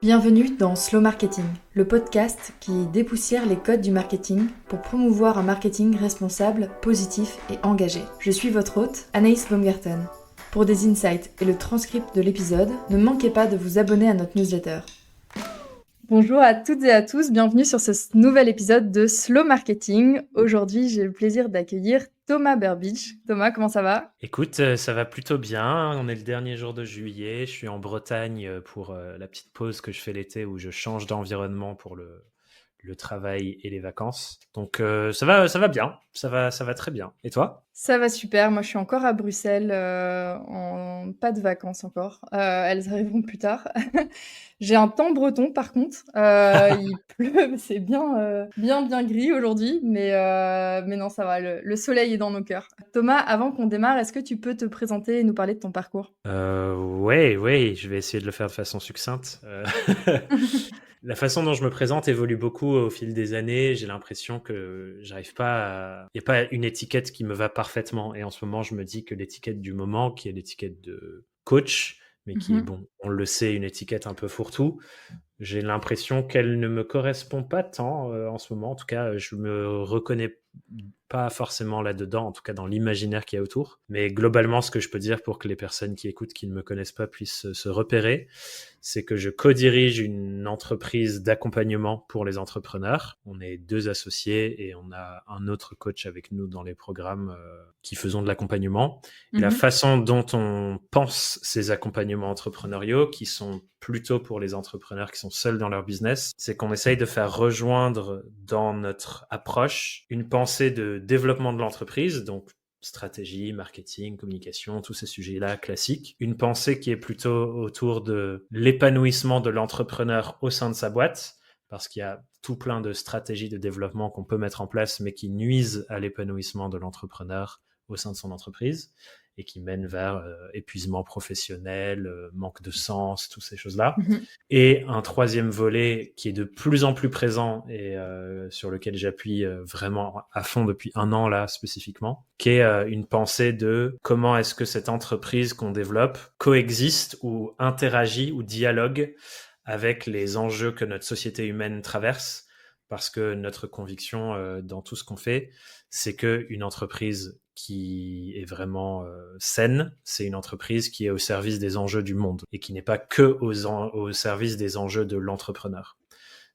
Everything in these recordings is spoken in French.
Bienvenue dans Slow Marketing, le podcast qui dépoussière les codes du marketing pour promouvoir un marketing responsable, positif et engagé. Je suis votre hôte, Anaïs Baumgarten. Pour des insights et le transcript de l'épisode, ne manquez pas de vous abonner à notre newsletter. Bonjour à toutes et à tous, bienvenue sur ce nouvel épisode de Slow Marketing. Aujourd'hui, j'ai le plaisir d'accueillir Thomas Burbidge. Thomas, comment ça va ? Écoute, ça va plutôt bien. On est le dernier jour de juillet. Je suis en Bretagne pour la petite pause que je fais l'été où je change d'environnement pour le travail et les vacances. Donc ça va bien. Ça va très bien. Et toi ? Ça va super, moi je suis encore à Bruxelles, en pas de vacances encore, elles arriveront plus tard. J'ai un temps breton par contre, il pleut, c'est bien gris aujourd'hui, mais non ça va, le soleil est dans nos cœurs. Thomas, avant qu'on démarre, est-ce que tu peux te présenter et nous parler de ton parcours? Ouais, je vais essayer de le faire de façon succincte. La façon dont je me présente évolue beaucoup au fil des années. J'ai l'impression que j'arrive pas à... Il n'y a pas une étiquette qui me va parfaitement. Et en ce moment, je me dis que l'étiquette du moment, qui est l'étiquette de coach, mais qui est, Mmh. bon, on le sait, une étiquette un peu fourre-tout, j'ai l'impression qu'elle ne me correspond pas tant en ce moment. En tout cas, je me reconnais pas forcément là-dedans, en tout cas dans l'imaginaire qu'il y a autour. Mais globalement, ce que je peux dire pour que les personnes qui écoutent, qui ne me connaissent pas, puissent se repérer, c'est que je co-dirige une entreprise d'accompagnement pour les entrepreneurs. On est 2 associés et on a un autre coach avec nous dans les programmes qui faisons de l'accompagnement. Et la Mmh. façon dont on pense ces accompagnements entrepreneuriaux, qui sont plutôt pour les entrepreneurs qui sont seuls dans leur business, c'est qu'on essaye de faire rejoindre dans notre approche une pensée de développement de l'entreprise, donc stratégie, marketing, communication, tous ces sujets-là classiques. Une pensée qui est plutôt autour de l'épanouissement de l'entrepreneur au sein de sa boîte, parce qu'il y a tout plein de stratégies de développement qu'on peut mettre en place, mais qui nuisent à l'épanouissement de l'entrepreneur au sein de son entreprise et qui mènent vers épuisement professionnel, manque de sens, toutes ces choses-là. Mmh. Et un troisième volet qui est de plus en plus présent et sur lequel j'appuie vraiment à fond depuis 1 an là spécifiquement, qui est une pensée de comment est-ce que cette entreprise qu'on développe coexiste ou interagit ou dialogue avec les enjeux que notre société humaine traverse, parce que notre conviction dans tout ce qu'on fait, c'est qu'une entreprise qui est vraiment saine, c'est une entreprise qui est au service des enjeux du monde et qui n'est pas que au service des enjeux de l'entrepreneur.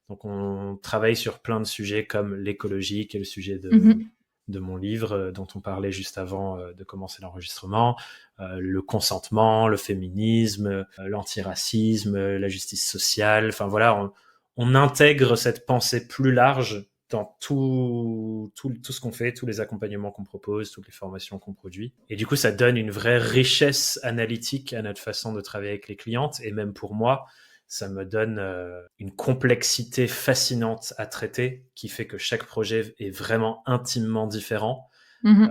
Donc on travaille sur plein de sujets comme l'écologie, qui est le sujet Mmh. de mon livre dont on parlait juste avant de commencer l'enregistrement, le consentement, le féminisme, l'antiracisme, la justice sociale. Enfin voilà, on intègre cette pensée plus large dans tout ce qu'on fait, tous les accompagnements qu'on propose, toutes les formations qu'on produit. Et du coup, ça donne une vraie richesse analytique à notre façon de travailler avec les clientes. Et même pour moi, ça me donne une complexité fascinante à traiter qui fait que chaque projet est vraiment intimement différent. Mmh.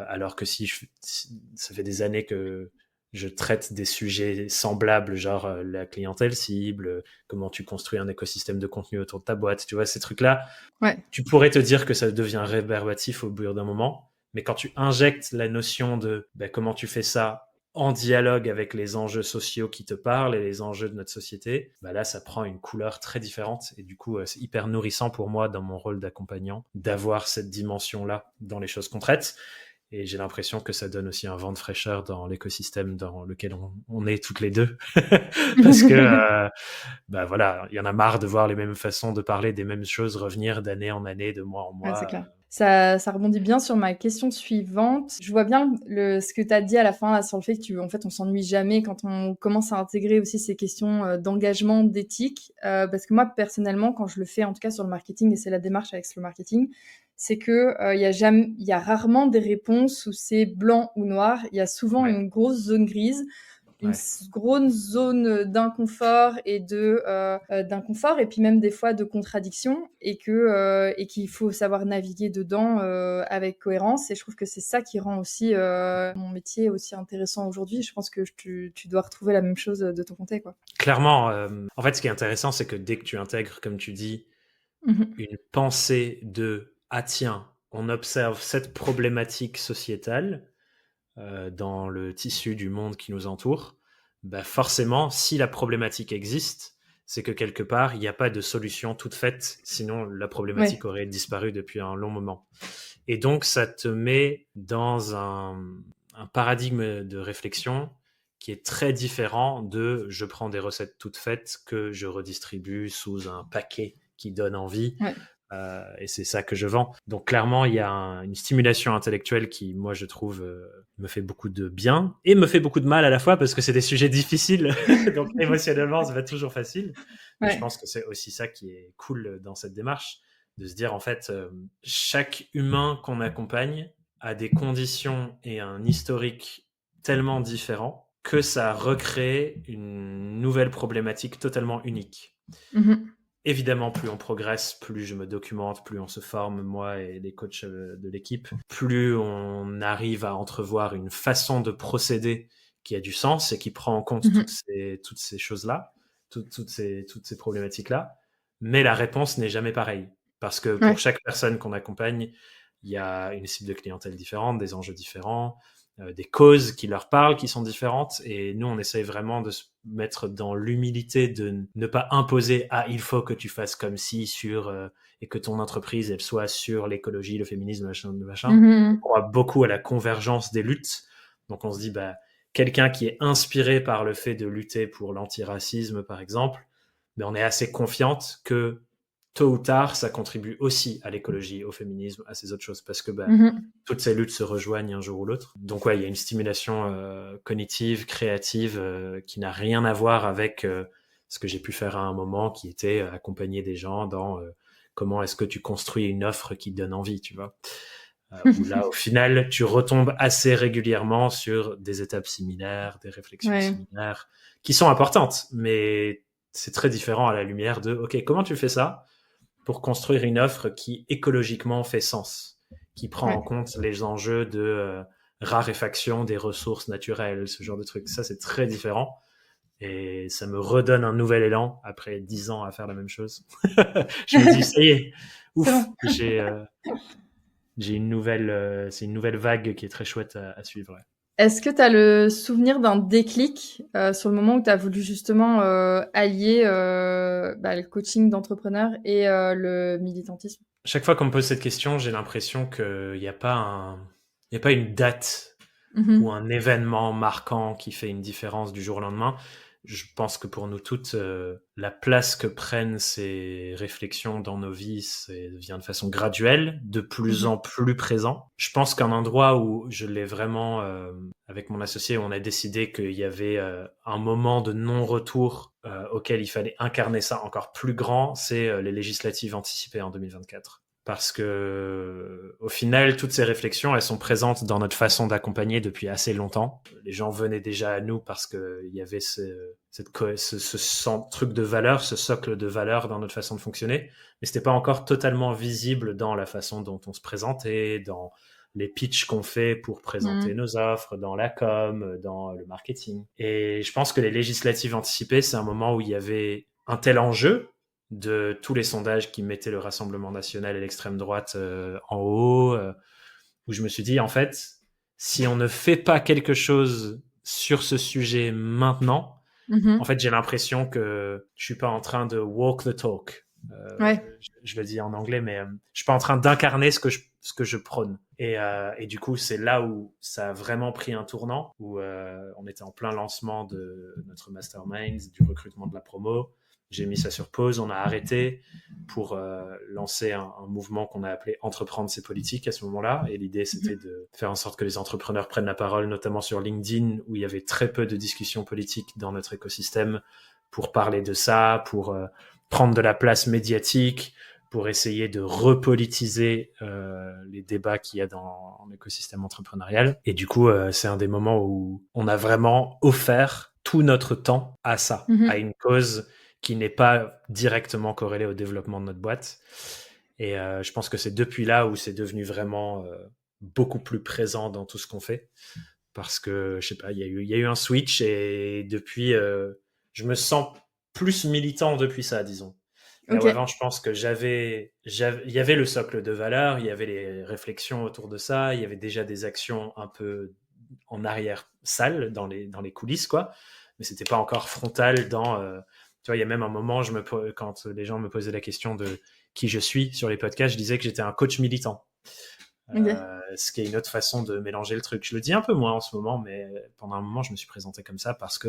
Alors que ça fait des années que je traite des sujets semblables, genre la clientèle cible, comment tu construis un écosystème de contenu autour de ta boîte, tu vois, ces trucs-là, Ouais. tu pourrais te dire que ça devient rébarbatif au bout d'un moment, mais quand tu injectes la notion de comment tu fais ça en dialogue avec les enjeux sociaux qui te parlent et les enjeux de notre société, là, ça prend une couleur très différente. Et du coup, c'est hyper nourrissant pour moi dans mon rôle d'accompagnant d'avoir cette dimension-là dans les choses qu'on traite. Et j'ai l'impression que ça donne aussi un vent de fraîcheur dans l'écosystème dans lequel on est toutes les deux. Parce que, voilà, il y en a marre de voir les mêmes façons de parler des mêmes choses revenir d'année en année, de mois en Ouais, c'est mois. clair. Ça rebondit bien sur ma question suivante. Je vois bien ce que tu as dit à la fin là, sur le fait que en fait, on s'ennuie jamais quand on commence à intégrer aussi ces questions d'engagement, d'éthique. Parce que moi, personnellement, quand je le fais, en tout cas sur le marketing, et c'est la démarche avec le marketing, c'est que il y a rarement des réponses où c'est blanc ou noir. Il y a souvent Ouais, une grosse zone grise, une ouais. grosse zone d'inconfort d'inconfort et puis même des fois de contradiction et qu'il faut savoir naviguer dedans avec cohérence et je trouve que c'est ça qui rend aussi mon métier aussi intéressant aujourd'hui. Je pense que tu dois retrouver la même chose de ton côté quoi. Clairement, en fait, ce qui est intéressant, c'est que dès que tu intègres, comme tu dis, Mhm. une pensée de ah tiens, on observe cette problématique sociétale dans le tissu du monde qui nous entoure, forcément, si la problématique existe, c'est que quelque part, il n'y a pas de solution toute faite, sinon la problématique aurait disparu depuis un long moment. Et donc, ça te met dans un paradigme de réflexion qui est très différent de je prends des recettes toutes faites que je redistribue sous un paquet qui donne envie. Et c'est ça que je vends. Donc clairement, il y a une stimulation intellectuelle qui, moi, je trouve, me fait beaucoup de bien et me fait beaucoup de mal à la fois parce que c'est des sujets difficiles. Donc émotionnellement, c'est pas toujours facile. Mais je pense que c'est aussi ça qui est cool dans cette démarche, de se dire, en fait, chaque humain qu'on accompagne a des conditions et un historique tellement différents que ça recrée une nouvelle problématique totalement unique. Évidemment, plus on progresse, plus je me documente, plus on se forme, moi et les coachs de l'équipe, plus on arrive à entrevoir une façon de procéder qui a du sens et qui prend en compte toutes ces choses-là, toutes ces problématiques-là. Mais la réponse n'est jamais pareille. Parce que pour chaque personne qu'on accompagne, il y a une cible de clientèle différente, des enjeux différents, des causes qui leur parlent, qui sont différentes. Et nous, on essaye vraiment de se mettre dans l'humilité de ne pas imposer « Ah, il faut que tu fasses comme ci sur... et que ton entreprise, elle soit sur l'écologie, le féminisme, le machin. On croit beaucoup à la convergence des luttes. Donc, on se dit, quelqu'un qui est inspiré par le fait de lutter pour l'antiracisme, par exemple, on est assez confiante que tôt ou tard, ça contribue aussi à l'écologie, au féminisme, à ces autres choses, parce que toutes ces luttes se rejoignent un jour ou l'autre. Donc il y a une stimulation cognitive, créative, qui n'a rien à voir avec ce que j'ai pu faire à un moment, qui était accompagner des gens dans comment est-ce que tu construis une offre qui donne envie, tu vois. Où là, au final, tu retombes assez régulièrement sur des étapes similaires, des réflexions similaires, qui sont importantes, mais c'est très différent à la lumière de « Ok, comment tu fais ça ?» pour construire une offre qui écologiquement fait sens, qui prend en compte les enjeux de raréfaction des ressources naturelles, ce genre de trucs. Ça, c'est très différent. Et ça me redonne un nouvel élan après 10 ans à faire la même chose. Je me dis, ça y est, ouf, j'ai une nouvelle, c'est une nouvelle vague qui est très chouette à suivre. Ouais. Est-ce que tu as le souvenir d'un déclic sur le moment où tu as voulu justement allier le coaching d'entrepreneur et le militantisme? Chaque fois qu'on me pose cette question, j'ai l'impression qu'il n'y a pas une date ou un événement marquant qui fait une différence du jour au lendemain. Je pense que pour nous toutes, la place que prennent ces réflexions dans nos vies vient de façon graduelle, de plus en plus présent. Je pense qu'un endroit où je l'ai vraiment, avec mon associé, où on a décidé qu'il y avait un moment de non-retour auquel il fallait incarner ça encore plus grand, c'est les législatives anticipées en 2024. Parce que, au final, toutes ces réflexions, elles sont présentes dans notre façon d'accompagner depuis assez longtemps. Les gens venaient déjà à nous parce qu'il y avait ce truc de valeur, ce socle de valeur dans notre façon de fonctionner. Mais c'était pas encore totalement visible dans la façon dont on se présentait, dans les pitchs qu'on fait pour présenter nos offres, dans la com, dans le marketing. Et je pense que les législatives anticipées, c'est un moment où il y avait un tel enjeu de tous les sondages qui mettaient le Rassemblement national et l'extrême droite en haut, où je me suis dit, en fait, si on ne fait pas quelque chose sur ce sujet maintenant, en fait, j'ai l'impression que je suis pas en train de walk the talk. Je le dis en anglais, mais je suis pas en train d'incarner ce que je prône. Et du coup, c'est là où ça a vraiment pris un tournant, où on était en plein lancement de notre mastermind, du recrutement de la promo. J'ai mis ça sur pause, on a arrêté pour lancer un mouvement qu'on a appelé Entreprendre ses politiques à ce moment-là. Et l'idée, c'était de faire en sorte que les entrepreneurs prennent la parole, notamment sur LinkedIn, où il y avait très peu de discussions politiques dans notre écosystème, pour parler de ça, pour prendre de la place médiatique, pour essayer de repolitiser les débats qu'il y a dans l'écosystème entrepreneurial. Et du coup, c'est un des moments où on a vraiment offert tout notre temps à ça, à une cause qui n'est pas directement corrélée au développement de notre boîte. Et je pense que c'est depuis là où c'est devenu vraiment beaucoup plus présent dans tout ce qu'on fait. Parce que, je sais pas, il y a eu un switch et depuis, je me sens plus militant depuis ça, disons. Là où avant, je pense que il y avait le socle de valeurs, il y avait les réflexions autour de ça, il y avait déjà des actions un peu en arrière-salle, dans les coulisses, quoi. Mais c'était pas encore frontal dans Tu vois, il y a même un moment, quand les gens me posaient la question de qui je suis sur les podcasts, je disais que j'étais un coach militant. Ok. Ce qui est une autre façon de mélanger le truc. Je le dis un peu moins en ce moment, mais pendant un moment, je me suis présenté comme ça parce que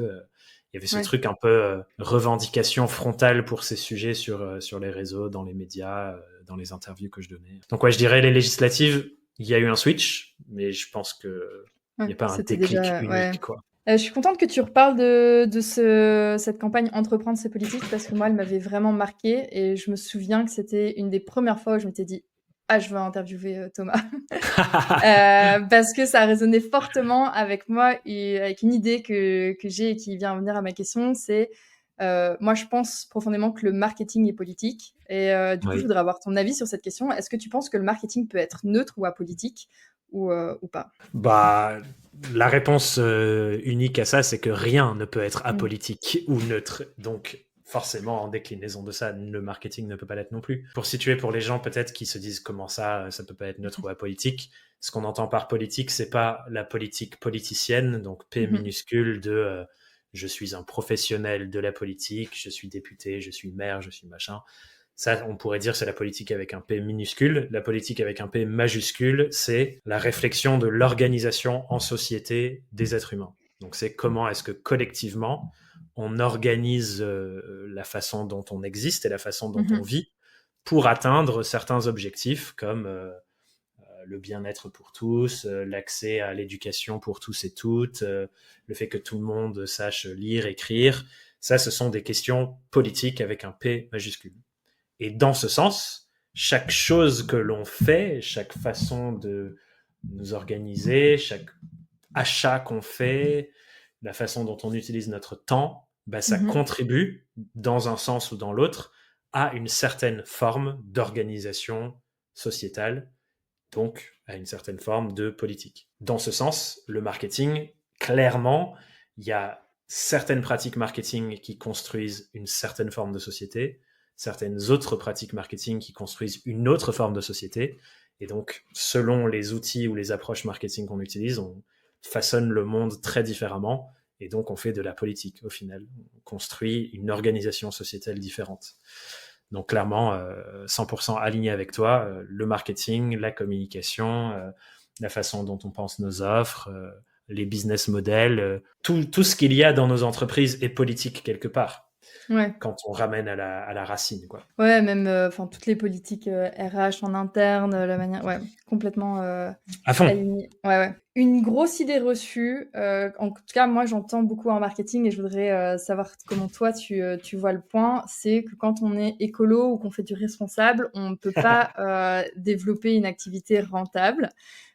il y avait ce Ouais. truc un peu revendication frontale pour ces sujets sur les réseaux, dans les médias, dans les interviews que je donnais. Donc ouais, je dirais les législatives, il y a eu un switch, mais je pense que il Ouais, n'y a pas un c'était déclic déjà. Ouais. unique, quoi. Je suis contente que tu reparles de cette campagne Entreprendre, c'est politique, parce que moi, elle m'avait vraiment marquée et je me souviens que c'était une des premières fois où je m'étais dit ah, je veux interviewer Thomas. Parce que ça résonnait fortement avec moi et avec une idée que j'ai et qui vient venir à ma question, c'est moi, je pense profondément que le marketing est politique. Et du coup, je Oui. voudrais avoir ton avis sur cette question. Est-ce que tu penses que le marketing peut être neutre ou apolitique ou pas? Bah, la réponse unique à ça, c'est que rien ne peut être Mm. apolitique ou neutre. Donc, forcément, en déclinaison de ça, le marketing ne peut pas l'être non plus. Pour situer pour les gens peut-être qui se disent comment ça peut pas être neutre ou apolitique, ce qu'on entend par politique, c'est pas la politique politicienne, donc P Mhm. minuscule de je suis un professionnel de la politique, je suis député, je suis maire, je suis machin. Ça, on pourrait dire c'est la politique avec un P minuscule. La politique avec un P majuscule, c'est la réflexion de l'organisation en société des êtres humains. Donc c'est comment est-ce que collectivement on organise la façon dont on existe et la façon dont on Mhm. vit pour atteindre certains objectifs comme le bien-être pour tous, l'accès à l'éducation pour tous et toutes, le fait que tout le monde sache lire, écrire. Ça, ce sont des questions politiques avec un P majuscule. Et dans ce sens, chaque chose que l'on fait, chaque façon de nous organiser, chaque achat qu'on fait, la façon dont on utilise notre temps, bah, ça Mhm. contribue, dans un sens ou dans l'autre, à une certaine forme d'organisation sociétale, donc à une certaine forme de politique. Dans ce sens, le marketing, clairement, il y a certaines pratiques marketing qui construisent une certaine forme de société, certaines autres pratiques marketing qui construisent une autre forme de société. Et donc, selon les outils ou les approches marketing qu'on utilise, on façonne le monde très différemment. Et donc, on fait de la politique au final. On construit une organisation sociétale différente. Donc clairement, 100% aligné avec toi, le marketing, la communication, la façon dont on pense nos offres, les business models, tout ce qu'il y a dans nos entreprises est politique quelque part, Ouais. quand on ramène à la racine, quoi. Ouais, même enfin toutes les politiques RH en interne, la manière, ouais, complètement À fond. aligné. Ouais, ouais. Une grosse idée reçue, en tout cas, moi, j'entends beaucoup en marketing et je voudrais savoir comment toi, tu vois le point. C'est que quand on est écolo ou qu'on fait du responsable, on ne peut pas développer une activité rentable.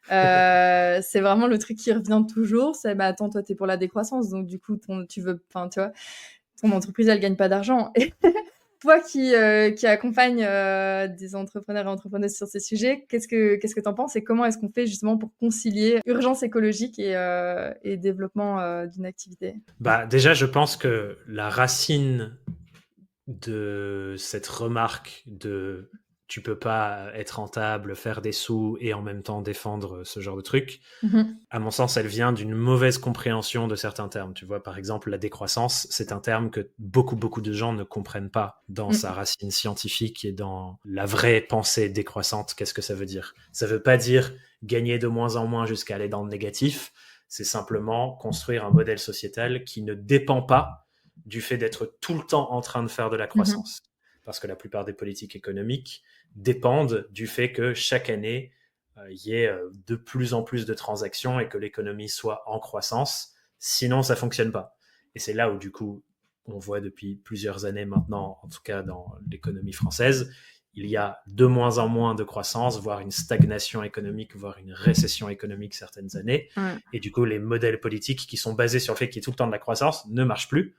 C'est vraiment le truc qui revient toujours. C'est, bah, attends, toi, tu es pour la décroissance. Donc, du coup, tu veux, enfin, tu vois, ton entreprise, elle gagne pas d'argent. Et toi qui accompagne des entrepreneurs et entrepreneuses sur ces sujets, qu'est-ce que tu en penses et comment est-ce qu'on fait justement pour concilier urgence écologique et développement d'une activité? Bah, déjà, je pense que la racine de cette remarque de tu peux pas être rentable, faire des sous et en même temps défendre ce genre de truc, Mhm. à mon sens, elle vient d'une mauvaise compréhension de certains termes. Tu vois, par exemple, la décroissance, c'est un terme que beaucoup de gens ne comprennent pas dans sa Mhm. racine scientifique et dans la vraie pensée décroissante. Qu'est-ce que ça veut dire? Ça veut pas dire gagner de moins en moins jusqu'à aller dans le négatif. C'est simplement construire un modèle sociétal qui ne dépend pas du fait d'être tout le temps en train de faire de la Mhm. croissance. Parce que la plupart des politiques économiques dépendent du fait que chaque année, il y ait de plus en plus de transactions et que l'économie soit en croissance. Sinon, ça fonctionne pas. Et c'est là où, du coup, on voit depuis plusieurs années maintenant, en tout cas dans l'économie française, il y a de moins en moins de croissance, voire une stagnation économique, voire une récession économique certaines années. Ouais. Et du coup, les modèles politiques qui sont basés sur le fait qu'il y ait tout le temps de la croissance ne marchent plus.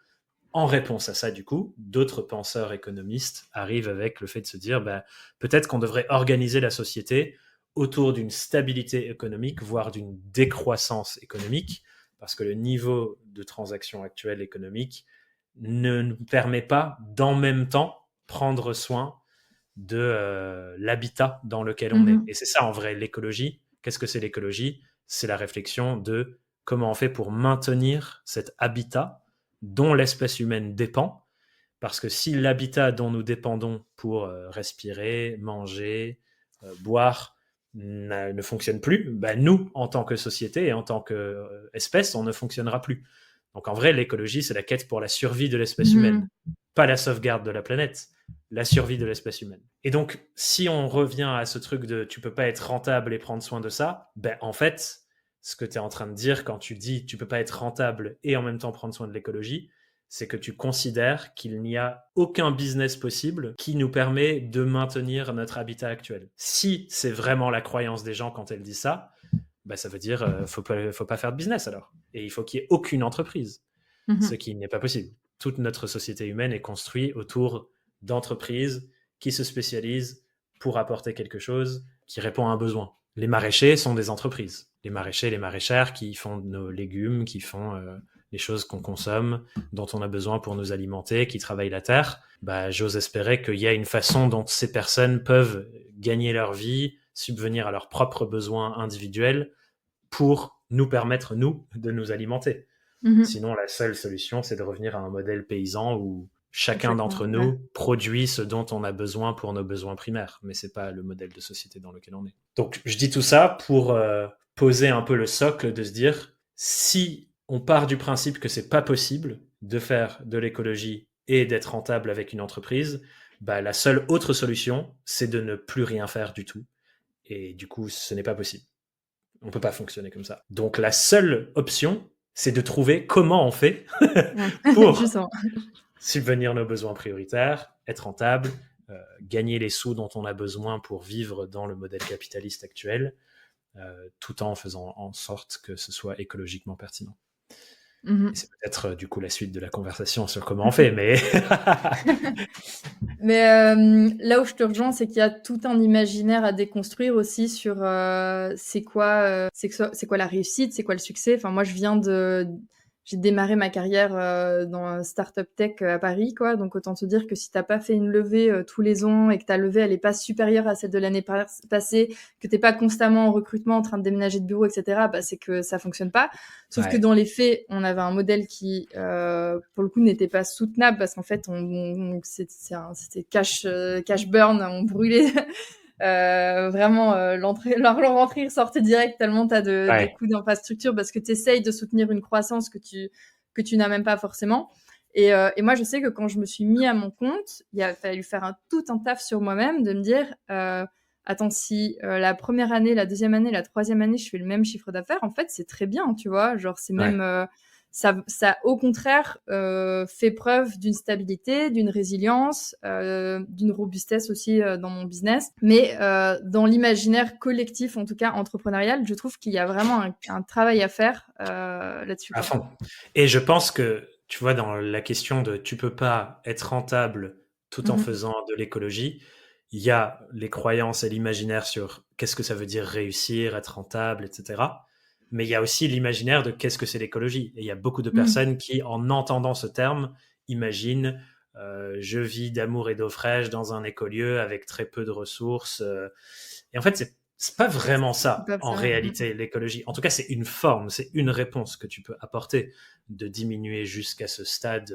En réponse à ça, du coup, d'autres penseurs économistes arrivent avec le fait de se dire, bah, peut-être qu'on devrait organiser la société autour d'une stabilité économique, voire d'une décroissance économique, parce que le niveau de transaction actuel économique ne nous permet pas d'en même temps prendre soin de l'habitat dans lequel on est. Mhm. Et c'est ça en vrai l'écologie. Qu'est-ce que c'est l'écologie? C'est la réflexion de comment on fait pour maintenir cet habitat dont l'espèce humaine dépend, Parce que si l'habitat dont nous dépendons pour respirer, manger, boire ne fonctionne plus, bah, nous, en tant que société et en tant qu'espèce, on ne fonctionnera plus. Donc en vrai, l'écologie, c'est la quête pour la survie de l'espèce humaine, pas la sauvegarde de la planète, la survie de l'espèce humaine. Et donc, si on revient à ce truc de tu peux pas être rentable et prendre soin de ça, ben en fait, ce que tu es en train de dire quand tu dis tu peux pas être rentable et en même temps prendre soin de l'écologie, c'est que tu considères qu'il n'y a aucun business possible qui nous permet de maintenir notre habitat actuel. Si c'est vraiment la croyance des gens quand elles disent ça, bah ça veut dire faut pas faire de business alors. Et il faut qu'il n'y ait aucune entreprise, ce qui n'est pas possible. Toute notre société humaine est construite autour d'entreprises qui se spécialisent pour apporter quelque chose qui répond à un besoin. Les maraîchers sont des entreprises. Les maraîchers, les maraîchères qui font nos légumes, qui font les choses qu'on consomme, dont on a besoin pour nous alimenter, qui travaillent la terre, bah, j'ose espérer qu'il y a une façon dont ces personnes peuvent gagner leur vie, subvenir à leurs propres besoins individuels pour nous permettre, nous, de nous alimenter. Sinon, la seule solution, c'est de revenir à un modèle paysan où chacun d'entre nous produit ce dont on a besoin pour nos besoins primaires. Mais c'est pas le modèle de société dans lequel on est. Donc, je dis tout ça pour poser un peu le socle de se dire, si on part du principe que c'est pas possible de faire de l'écologie et d'être rentable avec une entreprise, bah, la seule autre solution, c'est de ne plus rien faire du tout. Et du coup, ce n'est pas possible. On peut pas fonctionner comme ça. Donc, la seule option, c'est de trouver comment on fait pour subvenir nos besoins prioritaires, être rentable, gagner les sous dont on a besoin pour vivre dans le modèle capitaliste actuel, tout en faisant en sorte que ce soit écologiquement pertinent. Et c'est peut-être du coup la suite de la conversation sur comment on fait, mais... Mais là où je te rejoins, c'est qu'il y a tout un imaginaire à déconstruire aussi sur c'est quoi la réussite, c'est quoi le succès. Enfin, moi, j'ai démarré ma carrière dans Startup Tech à Paris, quoi. Donc, autant te dire que si t'as pas fait une levée tous les ans et que ta levée, elle est pas supérieure à celle de l'année passée, que t'es pas constamment en recrutement, en train de déménager de bureau, etc., bah, c'est que ça fonctionne pas. Sauf que dans les faits, on avait un modèle qui, pour le coup, n'était pas soutenable parce qu'en fait, c'était cash burn, on brûlait vraiment leur rentrée sortait direct tellement t'as des coûts d'infrastructure parce que t'essayes de soutenir une croissance que tu n'as même pas forcément. Et moi, je sais que quand je me suis mis à mon compte, il a fallu faire tout un taf sur moi-même de me dire attends, si la première année, la deuxième année, la troisième année, je fais le même chiffre d'affaires, en fait, c'est très bien, tu vois. Genre, c'est même ça au contraire fait preuve d'une stabilité, d'une résilience, d'une robustesse aussi dans mon business. Mais dans l'imaginaire collectif, en tout cas entrepreneurial, je trouve qu'il y a vraiment un travail à faire là-dessus. À fond. Et je pense que, tu vois, dans la question de tu peux pas être rentable tout en faisant de l'écologie, il y a les croyances et l'imaginaire sur qu'est-ce que ça veut dire réussir, être rentable, etc. Mais il y a aussi l'imaginaire de qu'est-ce que c'est l'écologie. Et il y a beaucoup de personnes qui, en entendant ce terme, imaginent je vis d'amour et d'eau fraîche dans un écolieu avec très peu de ressources. Et en fait, c'est pas vraiment ça, en réalité, l'écologie. En tout cas, c'est une forme, c'est une réponse que tu peux apporter de diminuer jusqu'à ce stade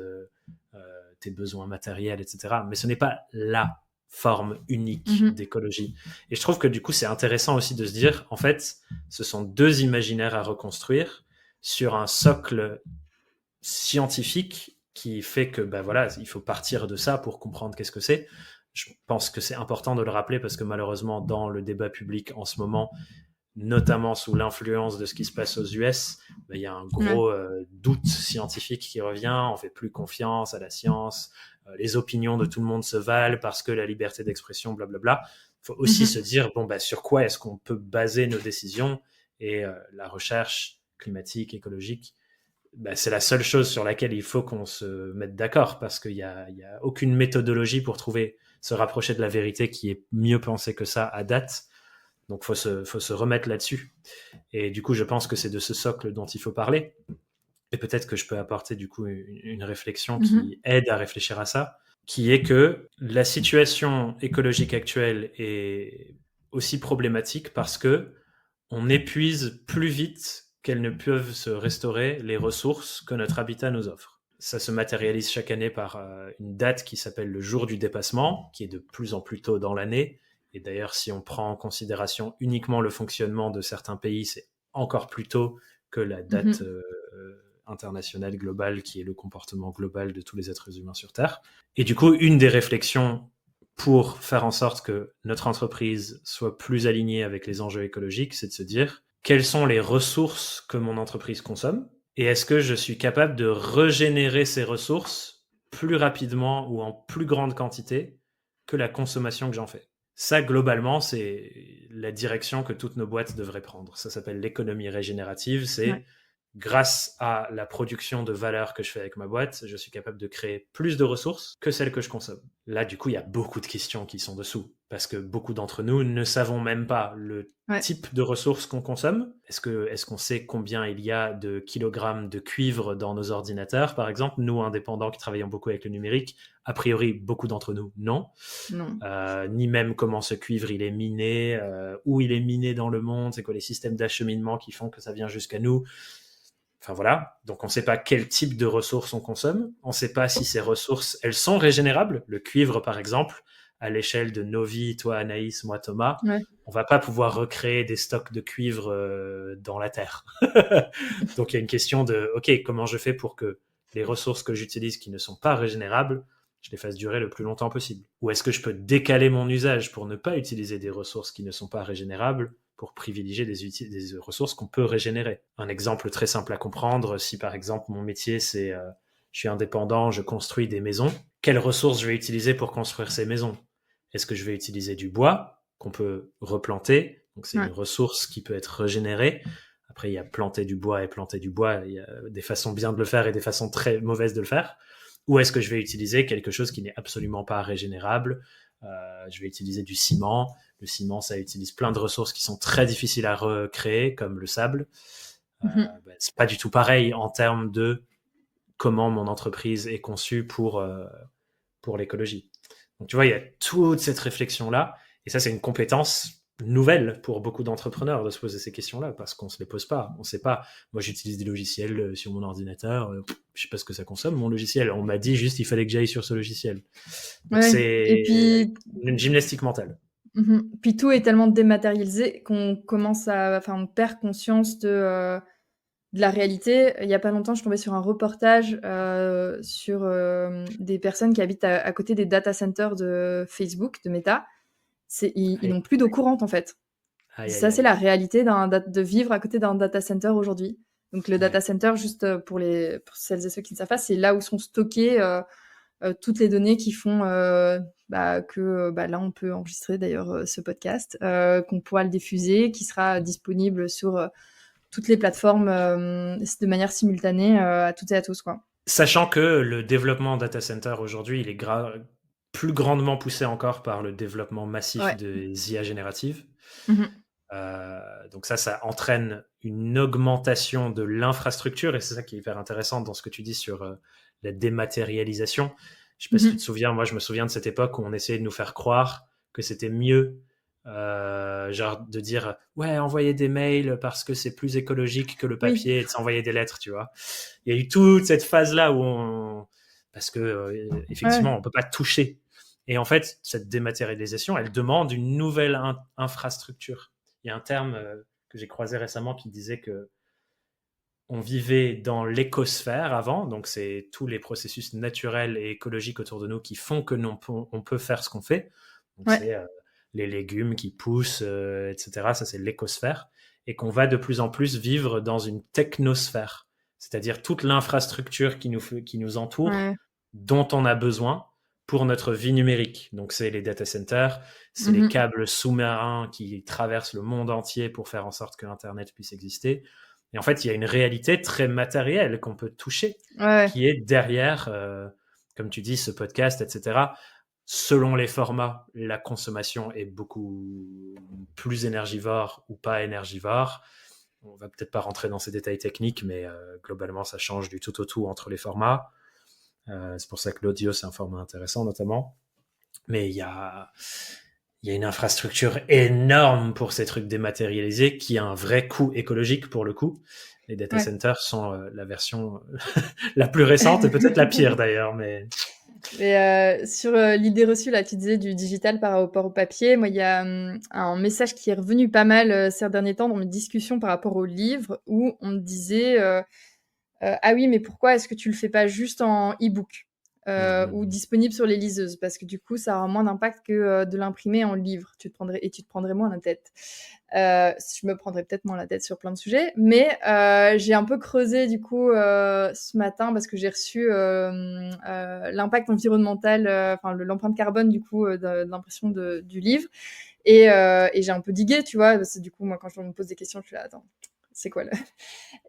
tes besoins matériels, etc. Mais ce n'est pas la forme unique d'écologie. Et je trouve que du coup, c'est intéressant aussi de se dire, en fait, ce sont deux imaginaires à reconstruire sur un socle scientifique qui fait que, ben voilà, il faut partir de ça pour comprendre qu'est-ce que c'est. Je pense que c'est important de le rappeler parce que malheureusement, dans le débat public en ce moment, notamment sous l'influence de ce qui se passe aux US, il y a un gros doute scientifique qui revient, on fait plus confiance à la science, les opinions de tout le monde se valent parce que la liberté d'expression, blablabla. Il faut aussi se dire, bon, bah, sur quoi est-ce qu'on peut baser nos décisions? Et la recherche climatique, écologique, bah, c'est la seule chose sur laquelle il faut qu'on se mette d'accord parce qu'il y a aucune méthodologie pour se rapprocher de la vérité qui est mieux pensée que ça à date. Donc, faut se remettre là-dessus. Et du coup, je pense que c'est de ce socle dont il faut parler. Et peut-être que je peux apporter du coup une réflexion qui aide à réfléchir à ça, qui est que la situation écologique actuelle est aussi problématique parce que on épuise plus vite qu'elles ne peuvent se restaurer les ressources que notre habitat nous offre. ça se matérialise chaque année par une date qui s'appelle le jour du dépassement, qui est de plus en plus tôt dans l'année. Et d'ailleurs, si on prend en considération uniquement le fonctionnement de certains pays, c'est encore plus tôt que la date internationale globale, qui est le comportement global de tous les êtres humains sur Terre. Et du coup, une des réflexions pour faire en sorte que notre entreprise soit plus alignée avec les enjeux écologiques, c'est de se dire quelles sont les ressources que mon entreprise consomme et est-ce que je suis capable de régénérer ces ressources plus rapidement ou en plus grande quantité que la consommation que j'en fais. Ça, globalement, c'est la direction que toutes nos boîtes devraient prendre. Ça s'appelle l'économie régénérative. C'est grâce à la production de valeur que je fais avec ma boîte, je suis capable de créer plus de ressources que celles que je consomme. Là, du coup, il y a beaucoup de questions qui sont dessous, parce que beaucoup d'entre nous ne savons même pas le type de ressources qu'on consomme. Est-ce qu'on sait combien il y a de kilogrammes de cuivre dans nos ordinateurs, par exemple? Nous, indépendants qui travaillons beaucoup avec le numérique, a priori, beaucoup d'entre nous, non. Ni même comment ce cuivre, il est miné, où il est miné dans le monde, c'est quoi les systèmes d'acheminement qui font que ça vient jusqu'à nous. Enfin voilà, donc on ne sait pas quel type de ressources on consomme, on ne sait pas si ces ressources, elles sont régénérables. Le cuivre, par exemple, à l'échelle de nos vies, toi Anaïs, moi Thomas, on ne va pas pouvoir recréer des stocks de cuivre dans la Terre. Donc il y a une question de, ok, comment je fais pour que les ressources que j'utilise qui ne sont pas régénérables, je les fasse durer le plus longtemps possible? Ou est-ce que je peux décaler mon usage pour ne pas utiliser des ressources qui ne sont pas régénérables pour privilégier des ressources qu'on peut régénérer? Un exemple très simple à comprendre, si par exemple mon métier c'est je suis indépendant, je construis des maisons, quelles ressources je vais utiliser pour construire ces maisons? Est-ce que je vais utiliser du bois qu'on peut replanter? Donc c'est une ressource qui peut être régénérée. Après, il y a planter du bois et planter du bois. Il y a des façons bien de le faire et des façons très mauvaises de le faire. Ou est-ce que je vais utiliser quelque chose qui n'est absolument pas régénérable? Je vais utiliser du ciment. Le ciment, ça utilise plein de ressources qui sont très difficiles à recréer, comme le sable. C'est pas du tout pareil en termes de comment mon entreprise est conçue pour l'écologie. Donc, tu vois, il y a toute cette réflexion-là. Et ça, c'est une compétence nouvelle pour beaucoup d'entrepreneurs de se poser ces questions-là, parce qu'on se les pose pas. On sait pas. Moi, j'utilise des logiciels sur mon ordinateur. Je sais pas ce que ça consomme, mon logiciel. On m'a dit juste il fallait que j'aille sur ce logiciel. Donc, c'est une gymnastique mentale. Puis tout est tellement dématérialisé qu'on on perd conscience de la réalité. Il y a pas longtemps, je tombais sur un reportage sur des personnes qui habitent à côté des data centers de Facebook, de Meta. Ils n'ont plus d'eau courante, en fait. Ça, c'est la réalité de vivre à côté d'un data center aujourd'hui. Donc, le data center, juste pour celles et ceux qui ne savent pas, c'est là où sont stockées toutes les données qui font que là, on peut enregistrer d'ailleurs ce podcast, qu'on pourra le diffuser, qui sera disponible sur toutes les plateformes de manière simultanée à toutes et à tous, quoi. Sachant que le développement data center aujourd'hui, il est plus grandement poussé encore par le développement massif des IA génératives. Donc ça entraîne une augmentation de l'infrastructure, et c'est ça qui est hyper intéressant dans ce que tu dis sur la dématérialisation. Je sais pas si tu te souviens, moi je me souviens de cette époque où on essayait de nous faire croire que c'était mieux genre de dire envoyer des mails parce que c'est plus écologique que le papier et de s'envoyer des lettres, tu vois. Il y a eu toute cette phase là où parce que effectivement on peut pas toucher, et en fait cette dématérialisation elle demande une nouvelle infrastructure. Il y a un terme que j'ai croisé récemment qui disait que on vivait dans l'écosphère avant, donc c'est tous les processus naturels et écologiques autour de nous qui font que on peut faire ce qu'on fait. Donc c'est les légumes qui poussent, etc. Ça, c'est l'écosphère. Et qu'on va de plus en plus vivre dans une technosphère, c'est-à-dire toute l'infrastructure qui nous entoure, dont on a besoin pour notre vie numérique. Donc, c'est les data centers, c'est les câbles sous-marins qui traversent le monde entier pour faire en sorte que Internet puisse exister. Et en fait, il y a une réalité très matérielle qu'on peut toucher, qui est derrière, comme tu dis, ce podcast, etc. Selon les formats, la consommation est beaucoup plus énergivore ou pas énergivore. On va peut-être pas rentrer dans ces détails techniques, mais globalement, ça change du tout au tout entre les formats. C'est pour ça que l'audio, c'est un format intéressant, notamment. Mais il y a il y a une infrastructure énorme pour ces trucs dématérialisés qui a un vrai coût écologique pour le coup. Les data centers sont la version la plus récente et peut-être la pire d'ailleurs, mais... Mais sur l'idée reçue, là, tu disais du digital par rapport au papier. Moi, il y a un message qui est revenu pas mal ces derniers temps dans mes discussions par rapport aux livres où on me disait ah oui, mais pourquoi est-ce que tu le fais pas juste en e-book ou disponible sur les liseuses? Parce que du coup, ça aura moins d'impact que de l'imprimer en livre. Tu te prendrais moins la tête. Je me prendrais peut-être moins la tête sur plein de sujets, mais j'ai un peu creusé du coup ce matin parce que j'ai reçu l'impact environnemental, enfin l'empreinte carbone du coup de l'impression du livre, et j'ai un peu digué, tu vois, parce que du coup moi quand je me pose des questions, je suis là, attends, c'est quoi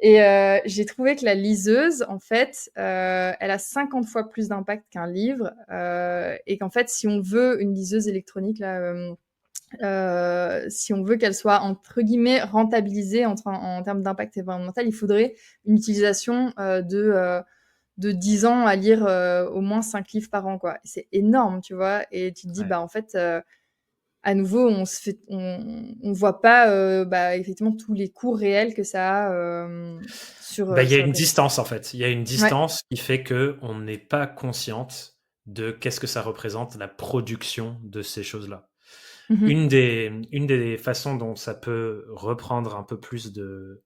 Et j'ai trouvé que la liseuse, en fait, elle a 50 fois plus d'impact qu'un livre, et qu'en fait, si on veut une liseuse électronique, là, si on veut qu'elle soit, entre guillemets, rentabilisée en termes d'impact environnemental, il faudrait une utilisation de 10 ans à lire au moins 5 livres par an, quoi. Et c'est énorme, tu vois. Et tu te dis, bah, en fait, à nouveau, on voit pas, bah, effectivement, tous les coûts réels que ça a Il y a sur une la distance en fait. Il y a une Ouais. distance qui fait que on n'est pas consciente de qu'est-ce que ça représente la production de ces choses-là. Mhm. Une des façons dont ça peut reprendre un peu plus de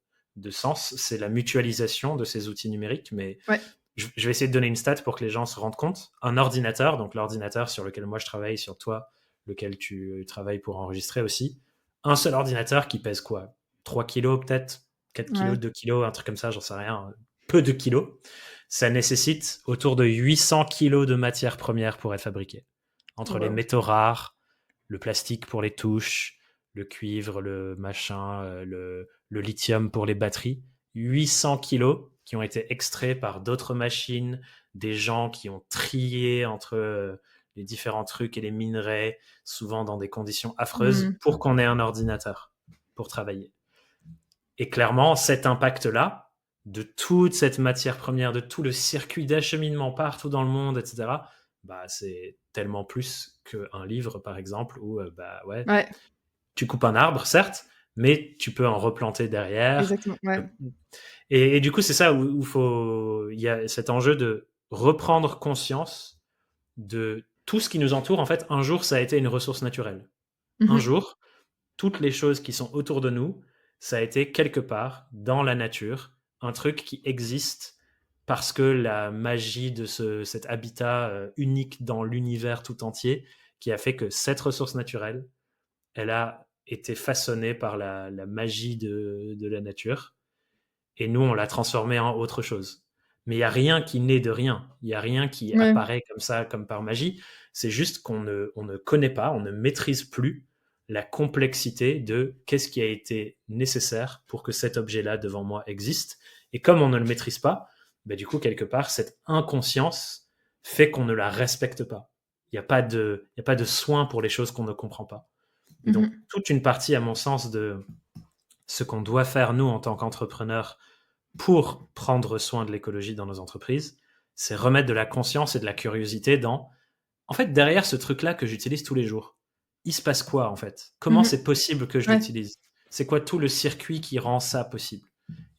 sens, c'est la mutualisation de ces outils numériques. Mais Ouais. je vais essayer de donner une stat pour que les gens se rendent compte. Un ordinateur, donc l'ordinateur sur lequel moi je travaille, sur toi, lequel tu travailles pour enregistrer aussi, un seul ordinateur qui pèse quoi? 3 kilos peut-être, 4 kilos, Ouais. 2 kilos, un truc comme ça, j'en sais rien. Peu de kilos. Ça nécessite autour de 800 kilos de matières premières pour être fabriqué. Entre les Wow. métaux rares, le plastique pour les touches, le cuivre, le machin, le lithium pour les batteries. 800 kilos qui ont été extraits par d'autres machines, des gens qui ont trié entre les différents trucs et les minerais, souvent dans des conditions affreuses, Mhm. pour qu'on ait un ordinateur pour travailler. Et clairement, cet impact-là, de toute cette matière première, de tout le circuit d'acheminement partout dans le monde, etc., bah, c'est tellement plus qu'un livre, par exemple, où bah, ouais, Ouais, tu coupes un arbre, certes, mais tu peux en replanter derrière. exactement. Ouais. Et du coup, c'est ça où il y a cet enjeu de reprendre conscience de tout ce qui nous entoure. En fait, un jour, ça a été une ressource naturelle. Un Mhm. jour, toutes les choses qui sont autour de nous, ça a été quelque part dans la nature, un truc qui existe parce que la magie de cet habitat unique dans l'univers tout entier, qui a fait que cette ressource naturelle, elle a été façonnée par la magie de la nature, et nous, on l'a transformée en autre chose. Mais il n'y a rien qui naît de rien. Il n'y a rien qui Ouais. apparaît comme ça, comme par magie. C'est juste on ne connaît pas, on ne maîtrise plus la complexité de qu'est-ce qui a été nécessaire pour que cet objet-là devant moi existe. Et comme on ne le maîtrise pas, bah, du coup, quelque part, cette inconscience fait qu'on ne la respecte pas. Il n'y a pas il y a pas de soin pour les choses qu'on ne comprend pas. Et donc, Mhm. toute une partie, à mon sens, de ce qu'on doit faire, nous, en tant qu'entrepreneurs, pour prendre soin de l'écologie dans nos entreprises, c'est remettre de la conscience et de la curiosité dans, en fait, derrière ce truc-là que j'utilise tous les jours, il se passe quoi, en fait? Comment Mhm. c'est possible que je Ouais. l'utilise? C'est quoi tout le circuit qui rend ça possible?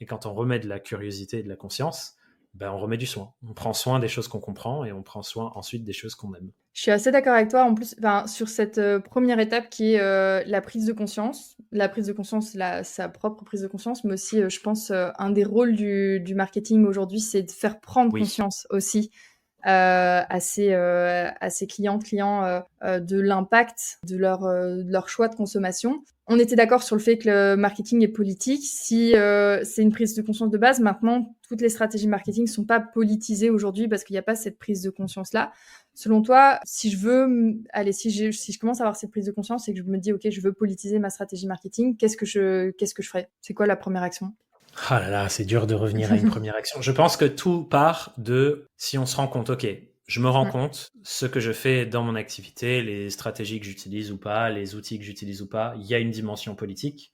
Et quand on remet de la curiosité et de la conscience, ben, on remet du soin. On prend soin des choses qu'on comprend et on prend soin ensuite des choses qu'on aime. Je suis assez d'accord avec toi. En plus, enfin, sur cette première étape qui est la prise de conscience, sa propre prise de conscience, mais aussi, je pense, un des rôles du marketing aujourd'hui, c'est de faire prendre Oui, conscience aussi à ses clients de l'impact de leur choix de consommation. On était d'accord sur le fait que le marketing est politique. Si c'est une prise de conscience de base, maintenant, toutes les stratégies marketing sont pas politisées aujourd'hui parce qu'il n'y a pas cette prise de conscience-là. Selon toi, si je commence à avoir cette prise de conscience et que je me dis, OK, je veux politiser ma stratégie marketing, qu'est-ce que je ferais? C'est quoi la première action? ah là là, c'est dur de revenir à une première action. Je pense que tout part de si on se rend compte, ok, je me rends Ouais. compte, ce que je fais dans mon activité, les stratégies que j'utilise ou pas, les outils que j'utilise ou pas, il y a une dimension politique.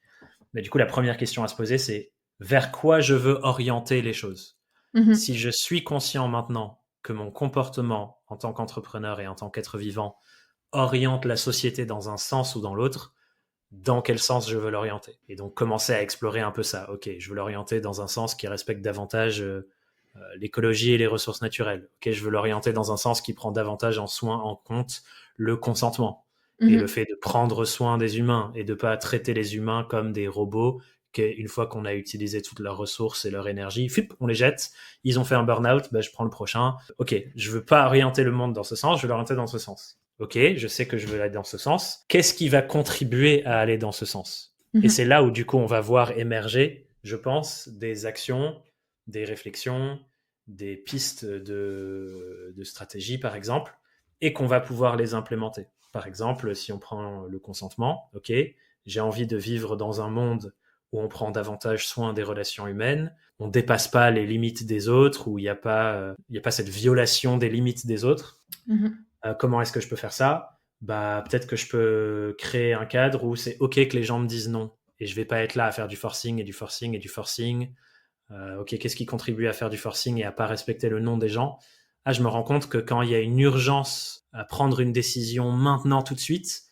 Mais du coup, la première question à se poser, c'est vers quoi je veux orienter les choses. Mhm. Si je suis conscient maintenant que mon comportement en tant qu'entrepreneur et en tant qu'être vivant oriente la société dans un sens ou dans l'autre, dans quel sens je veux l'orienter. Et donc commencer à explorer un peu ça. Ok, je veux l'orienter dans un sens qui respecte davantage l'écologie et les ressources naturelles. Ok, je veux l'orienter dans un sens qui prend davantage en compte le consentement et le fait de prendre soin des humains et de pas traiter les humains comme des robots qu'une fois qu'on a utilisé toutes leurs ressources et leur énergie, on les jette, ils ont fait un burn-out, je prends le prochain. Ok, je veux pas orienter le monde dans ce sens, je veux l'orienter dans ce sens. Ok, je sais que je veux aller dans ce sens. Qu'est-ce qui va contribuer à aller dans ce sens? Et c'est là où, du coup, on va voir émerger, je pense, des actions, des réflexions, des pistes de stratégie, par exemple, et qu'on va pouvoir les implémenter. Par exemple, si on prend le consentement, ok, j'ai envie de vivre dans un monde où on prend davantage soin des relations humaines, on dépasse pas les limites des autres, où il n'y a pas cette violation des limites des autres. Comment est-ce que je peux faire ça? Peut-être que je peux créer un cadre où c'est OK que les gens me disent non. Et je vais pas être là à faire du forcing et du forcing et du forcing. OK, qu'est-ce qui contribue à faire du forcing et à pas respecter le nom des gens? Je me rends compte que quand il y a une urgence à prendre une décision maintenant tout de suite,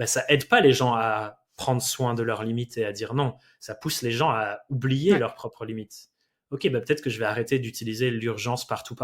ça aide pas les gens à prendre soin de leurs limites et à dire non. Ça pousse les gens à oublier leurs propres limites. OK, peut-être que je vais arrêter d'utiliser l'urgence partout.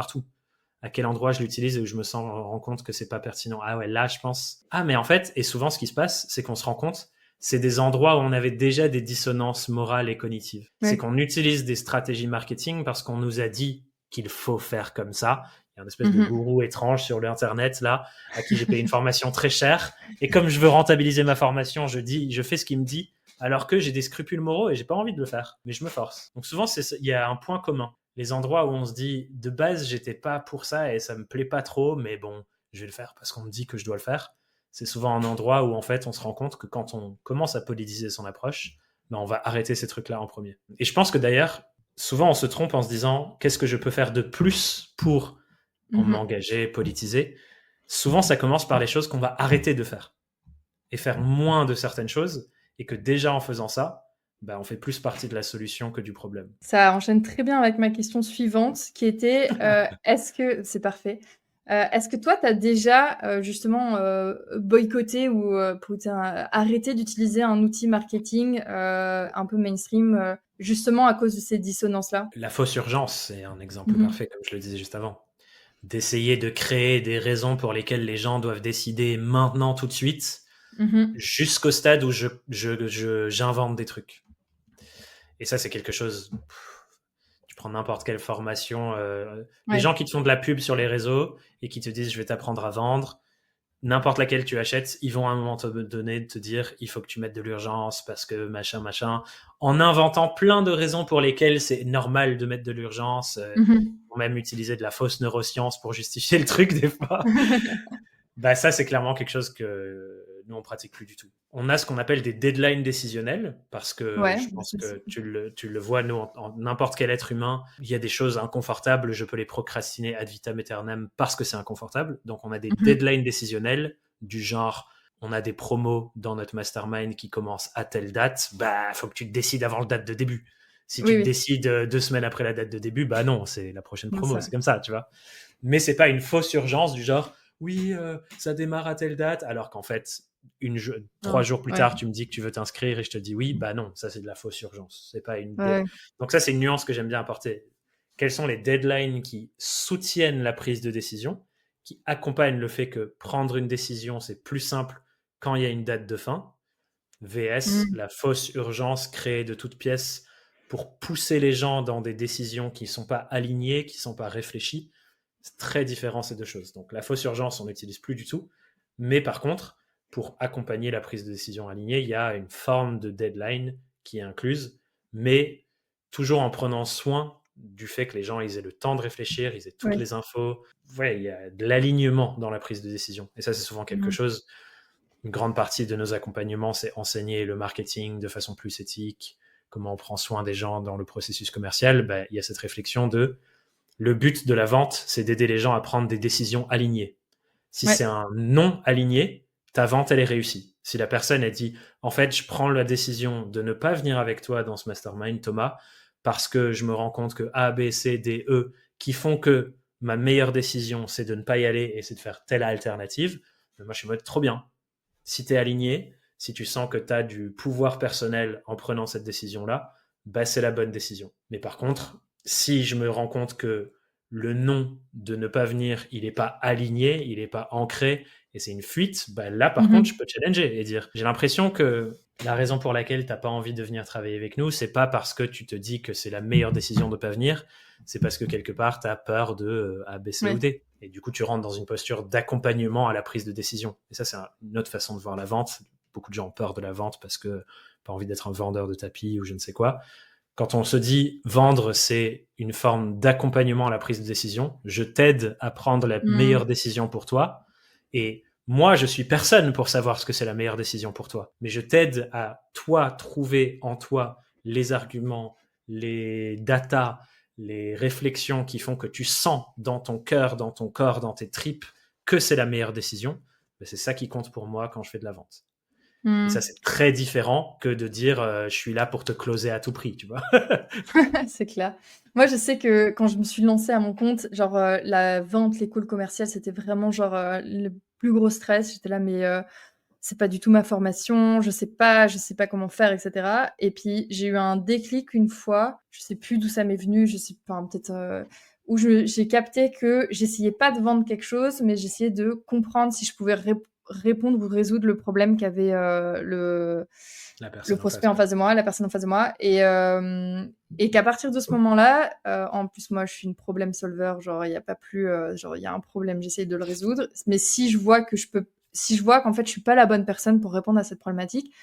À quel endroit je l'utilise et où je me rends compte que c'est pas pertinent. Ah ouais, là, je pense. Mais en fait, et souvent, ce qui se passe, c'est qu'on se rend compte, c'est des endroits où on avait déjà des dissonances morales et cognitives. Ouais. C'est qu'on utilise des stratégies marketing parce qu'on nous a dit qu'il faut faire comme ça. Il y a une espèce de gourou étrange sur l'internet, là, à qui j'ai payé une formation très chère. Et comme je veux rentabiliser ma formation, je fais ce qu'il me dit, alors que j'ai des scrupules moraux et j'ai pas envie de le faire. Mais je me force. Donc souvent, il y a un point commun. Les endroits où on se dit, de base, j'étais pas pour ça et ça me plaît pas trop, mais bon, je vais le faire parce qu'on me dit que je dois le faire. C'est souvent un endroit où, en fait, on se rend compte que quand on commence à politiser son approche, on va arrêter ces trucs-là en premier. Et je pense que d'ailleurs, souvent, on se trompe en se disant, qu'est-ce que je peux faire de plus pour m'engager, politiser? Souvent, ça commence par les choses qu'on va arrêter de faire et faire moins de certaines choses, et que déjà en faisant ça, on fait plus partie de la solution que du problème. Ça enchaîne très bien avec ma question suivante, qui était, est-ce que... C'est parfait. Est-ce que toi, tu as déjà justement boycotté ou arrêté d'utiliser un outil marketing un peu mainstream, justement à cause de ces dissonances-là? La fausse urgence, c'est un exemple parfait, comme je le disais juste avant. D'essayer de créer des raisons pour lesquelles les gens doivent décider maintenant, tout de suite, jusqu'au stade où j'invente des trucs. Et ça, c'est quelque chose... Tu prends n'importe quelle formation. Les gens qui te font de la pub sur les réseaux et qui te disent « je vais t'apprendre à vendre », n'importe laquelle tu achètes, ils vont à un moment donné te dire « il faut que tu mettes de l'urgence parce que machin, en inventant plein de raisons pour lesquelles c'est normal de mettre de l'urgence. Ils vont même utiliser de la fausse neuroscience pour justifier le truc des fois. Ça, c'est clairement quelque chose que nous, on pratique plus du tout. On a ce qu'on appelle des deadlines décisionnels, parce que je pense que tu le vois, nous, en n'importe quel être humain, il y a des choses inconfortables, je peux les procrastiner ad vitam aeternam parce que c'est inconfortable. Donc, on a des deadlines décisionnels du genre, on a des promos dans notre mastermind qui commencent à telle date, faut que tu te décides avant la date de début. Si tu te décides 2 semaines après la date de début, non, c'est la prochaine promo, c'est comme ça, tu vois. Mais c'est pas une fausse urgence du genre, oui, ça démarre à telle date, alors qu'en fait, 3 jours plus tard, tu me dis que tu veux t'inscrire et je te dis oui, non, ça c'est de la fausse urgence. C'est pas une. Donc ça, c'est une nuance que j'aime bien apporter. Quelles sont les deadlines qui soutiennent la prise de décision, qui accompagnent le fait que prendre une décision, c'est plus simple quand il y a une date de fin, vs la fausse urgence créée de toutes pièces pour pousser les gens dans des décisions qui ne sont pas alignées, qui ne sont pas réfléchies. C'est très différent ces deux choses. Donc la fausse urgence, on n'utilise plus du tout. Mais par contre, pour accompagner la prise de décision alignée, il y a une forme de deadline qui est incluse, mais toujours en prenant soin du fait que les gens ils aient le temps de réfléchir, ils aient toutes les infos. Il y a de l'alignement dans la prise de décision. Et ça, c'est souvent quelque chose. Une grande partie de nos accompagnements, c'est enseigner le marketing de façon plus éthique, comment on prend soin des gens dans le processus commercial. Il y a cette réflexion de le but de la vente, c'est d'aider les gens à prendre des décisions alignées. Si c'est un non aligné, ta vente, elle est réussie. Si la personne, elle dit, en fait, je prends la décision de ne pas venir avec toi dans ce mastermind, Thomas, parce que je me rends compte que A, B, C, D, E, qui font que ma meilleure décision, c'est de ne pas y aller et c'est de faire telle alternative, Moi, je suis en mode trop bien. Si tu es aligné, si tu sens que tu as du pouvoir personnel en prenant cette décision-là, bah, c'est la bonne décision. Mais par contre, si je me rends compte que le non de ne pas venir, il n'est pas aligné, il n'est pas ancré, et c'est une fuite, bah là, par contre, je peux challenger et dire, j'ai l'impression que la raison pour laquelle tu n'as pas envie de venir travailler avec nous, c'est pas parce que tu te dis que c'est la meilleure décision de ne pas venir, c'est parce que quelque part, tu as peur de A, B, C ou D. Et du coup, tu rentres dans une posture d'accompagnement à la prise de décision. Et ça, c'est une autre façon de voir la vente. Beaucoup de gens ont peur de la vente parce que pas envie d'être un vendeur de tapis ou je ne sais quoi. Quand on se dit vendre, c'est une forme d'accompagnement à la prise de décision. Je t'aide à prendre la meilleure décision pour toi. Et moi, je suis personne pour savoir ce que c'est la meilleure décision pour toi. Mais je t'aide à toi trouver en toi les arguments, les datas, les réflexions qui font que tu sens dans ton cœur, dans ton corps, dans tes tripes que c'est la meilleure décision. Mais c'est ça qui compte pour moi quand je fais de la vente. Et ça, c'est très différent que de dire je suis là pour te closer à tout prix, tu vois. C'est clair. Moi, je sais que quand je me suis lancée à mon compte, genre la vente, les calls commerciales, c'était vraiment genre le plus gros stress. J'étais là, mais c'est pas du tout ma formation, je sais pas comment faire, etc. Et puis j'ai eu un déclic une fois, je sais plus d'où ça m'est venu, je sais pas, peut-être où j'ai capté que j'essayais pas de vendre quelque chose, mais j'essayais de comprendre si je pouvais répondre ou résoudre le problème qu'avait le prospect en face de moi, la personne en face de moi, et qu'à partir de ce moment-là, en plus moi je suis une problem solver, genre il y a pas plus, genre il y a un problème, j'essaye de le résoudre, mais si je vois qu'en fait je suis pas la bonne personne pour répondre à cette problématique,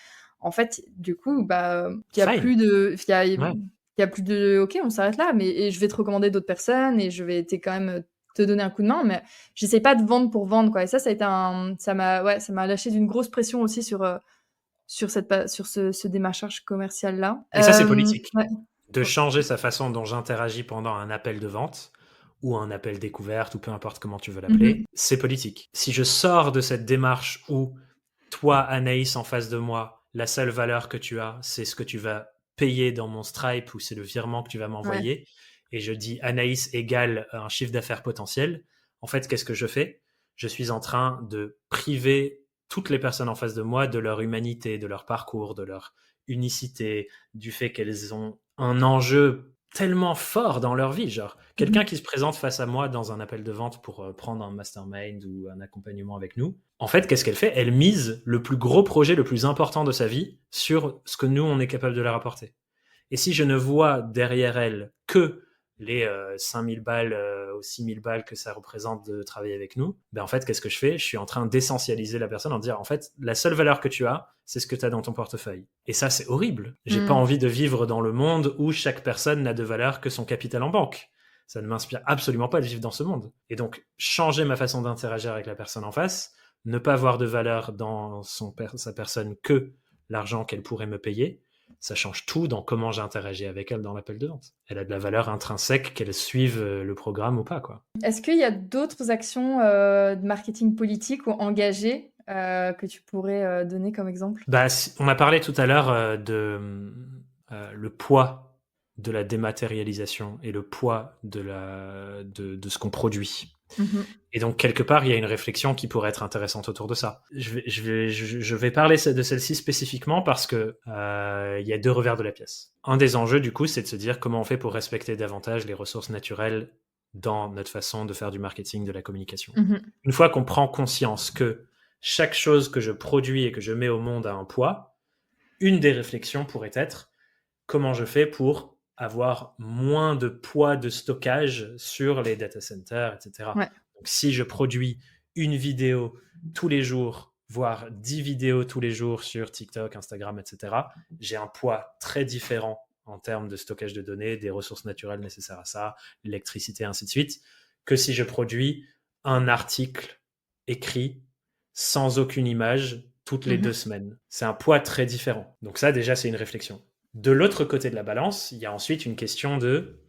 en fait du coup bah il y a plus de, il y a plus de, ok on s'arrête là, mais et je vais te recommander d'autres personnes et je vais quand même te donner un coup de main, mais j'essaie pas de vendre pour vendre quoi. Et ça a été ça m'a lâché d'une grosse pression aussi sur ce démarchage commercial là. Et ça, c'est politique. Ouais. De changer sa façon dont j'interagis pendant un appel de vente ou un appel découverte ou peu importe comment tu veux l'appeler, c'est politique. Si je sors de cette démarche où toi, Anaïs, en face de moi, la seule valeur que tu as, c'est ce que tu vas payer dans mon Stripe ou c'est le virement que tu vas m'envoyer, et je dis Anaïs égale un chiffre d'affaires potentiel, en fait, qu'est-ce que je fais ? Je suis en train de priver toutes les personnes en face de moi de leur humanité, de leur parcours, de leur unicité, du fait qu'elles ont un enjeu tellement fort dans leur vie. Genre, quelqu'un qui se présente face à moi dans un appel de vente pour prendre un mastermind ou un accompagnement avec nous, en fait, qu'est-ce qu'elle fait ? Elle mise le plus gros projet, le plus important de sa vie sur ce que nous, on est capable de leur apporter. Et si je ne vois derrière elle que les 5000 balles ou 6000 balles que ça représente de travailler avec nous, ben en fait, qu'est-ce que je fais ? Je suis en train d'essentialiser la personne en disant, en fait, la seule valeur que tu as, c'est ce que tu as dans ton portefeuille. Et ça, c'est horrible. J'ai pas envie de vivre dans le monde où chaque personne n'a de valeur que son capital en banque. Ça ne m'inspire absolument pas de vivre dans ce monde. Et donc, changer ma façon d'interagir avec la personne en face, ne pas voir de valeur dans sa personne que l'argent qu'elle pourrait me payer, ça change tout dans comment j'interagis avec elle dans l'appel de vente. Elle a de la valeur intrinsèque, qu'elle suive le programme ou pas, quoi. Est-ce qu'il y a d'autres actions de marketing politique ou engagées que tu pourrais donner comme exemple ? Bah, on a parlé tout à l'heure de le poids de la dématérialisation et le poids de ce qu'on produit. Et donc, quelque part, il y a une réflexion qui pourrait être intéressante autour de ça. Je vais parler de celle-ci spécifiquement parce que il y a deux revers de la pièce. Un des enjeux, du coup, c'est de se dire comment on fait pour respecter davantage les ressources naturelles dans notre façon de faire du marketing, de la communication. Une fois qu'on prend conscience que chaque chose que je produis et que je mets au monde a un poids, une des réflexions pourrait être comment je fais pour avoir moins de poids de stockage sur les data centers, etc. Ouais. Donc, si je produis une vidéo tous les jours, voire 10 vidéos tous les jours sur TikTok, Instagram, etc., j'ai un poids très différent en termes de stockage de données, des ressources naturelles nécessaires à ça, l'électricité, ainsi de suite, que si je produis un article écrit sans aucune image toutes les 2 semaines. C'est un poids très différent. Donc ça, déjà, c'est une réflexion. De l'autre côté de la balance, il y a ensuite une question de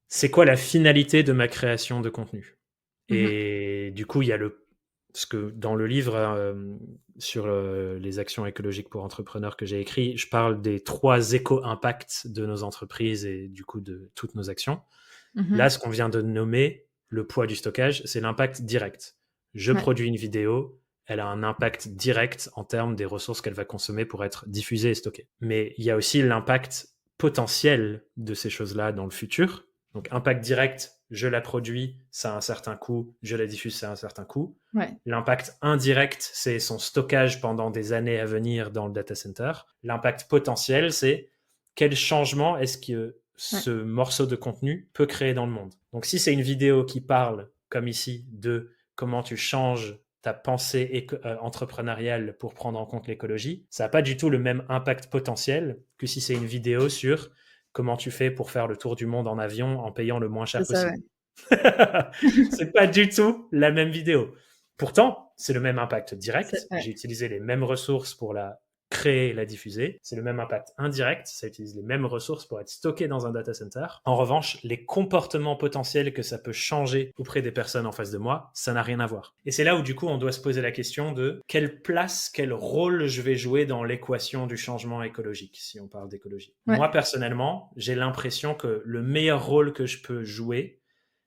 c'est quoi la finalité de ma création de contenu ? Et du coup, il y a ce que dans le livre sur les actions écologiques pour entrepreneurs que j'ai écrit, je parle des 3 éco-impacts de nos entreprises et du coup de toutes nos actions. Là, ce qu'on vient de nommer, le poids du stockage, c'est l'impact direct. je Ouais. produis une vidéo, elle a un impact direct en termes des ressources qu'elle va consommer pour être diffusée et stockée. Mais il y a aussi l'impact potentiel de ces choses-là dans le futur. Donc, impact direct, je la produis, ça a un certain coût, je la diffuse, ça a un certain coût. Ouais. L'impact indirect, c'est son stockage pendant des années à venir dans le data center. L'impact potentiel, c'est quel changement est-ce que Ouais. ce morceau de contenu peut créer dans le monde. Donc, si c'est une vidéo qui parle, comme ici, de comment tu changes ta pensée entrepreneuriale pour prendre en compte l'écologie, ça n'a pas du tout le même impact potentiel que si c'est une vidéo sur comment tu fais pour faire le tour du monde en avion en payant le moins C'est cher ça, ouais. possible. C'est pas du tout la même vidéo. Pourtant, c'est le même impact direct. Ouais. J'ai utilisé les mêmes ressources pour la créer et la diffuser. C'est le même impact indirect. Ça utilise les mêmes ressources pour être stocké dans un data center. En revanche, les comportements potentiels que ça peut changer auprès des personnes en face de moi, ça n'a rien à voir. Et c'est là où, du coup, on doit se poser la question de quelle place, quel rôle je vais jouer dans l'équation du changement écologique, si on parle d'écologie. Ouais. Moi, personnellement, j'ai l'impression que le meilleur rôle que je peux jouer,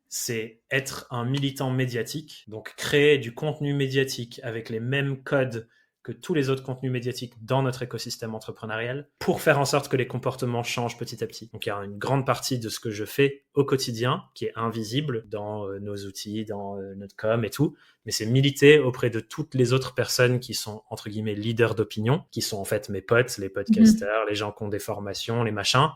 c'est être un militant médiatique, donc créer du contenu médiatique avec les mêmes codes que tous les autres contenus médiatiques dans notre écosystème entrepreneurial pour faire en sorte que les comportements changent petit à petit. Donc il y a une grande partie de ce que je fais au quotidien qui est invisible dans nos outils, dans notre com et tout, mais c'est militer auprès de toutes les autres personnes qui sont entre guillemets leaders d'opinion, qui sont en fait mes potes, les podcasters, les gens qui ont des formations, les machins,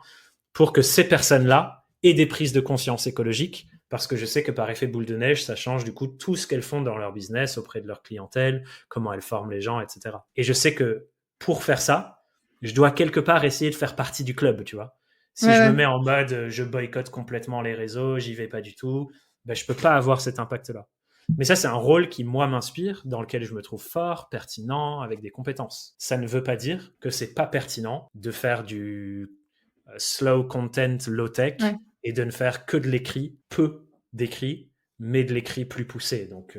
pour que ces personnes-là aient des prises de conscience écologiques, parce que je sais que par effet boule de neige, ça change du coup tout ce qu'elles font dans leur business, auprès de leur clientèle, comment elles forment les gens, etc. Et je sais que pour faire ça, je dois quelque part essayer de faire partie du club, tu vois. Si je me mets en mode je boycotte complètement les réseaux, j'y vais pas du tout, ben, je peux pas avoir cet impact-là. Mais ça, c'est un rôle qui, moi, m'inspire, dans lequel je me trouve fort, pertinent, avec des compétences. Ça ne veut pas dire que c'est pas pertinent de faire du slow content low tech et de ne faire que de l'écrit, peu d'écrit, mais de l'écrit plus poussé. Donc,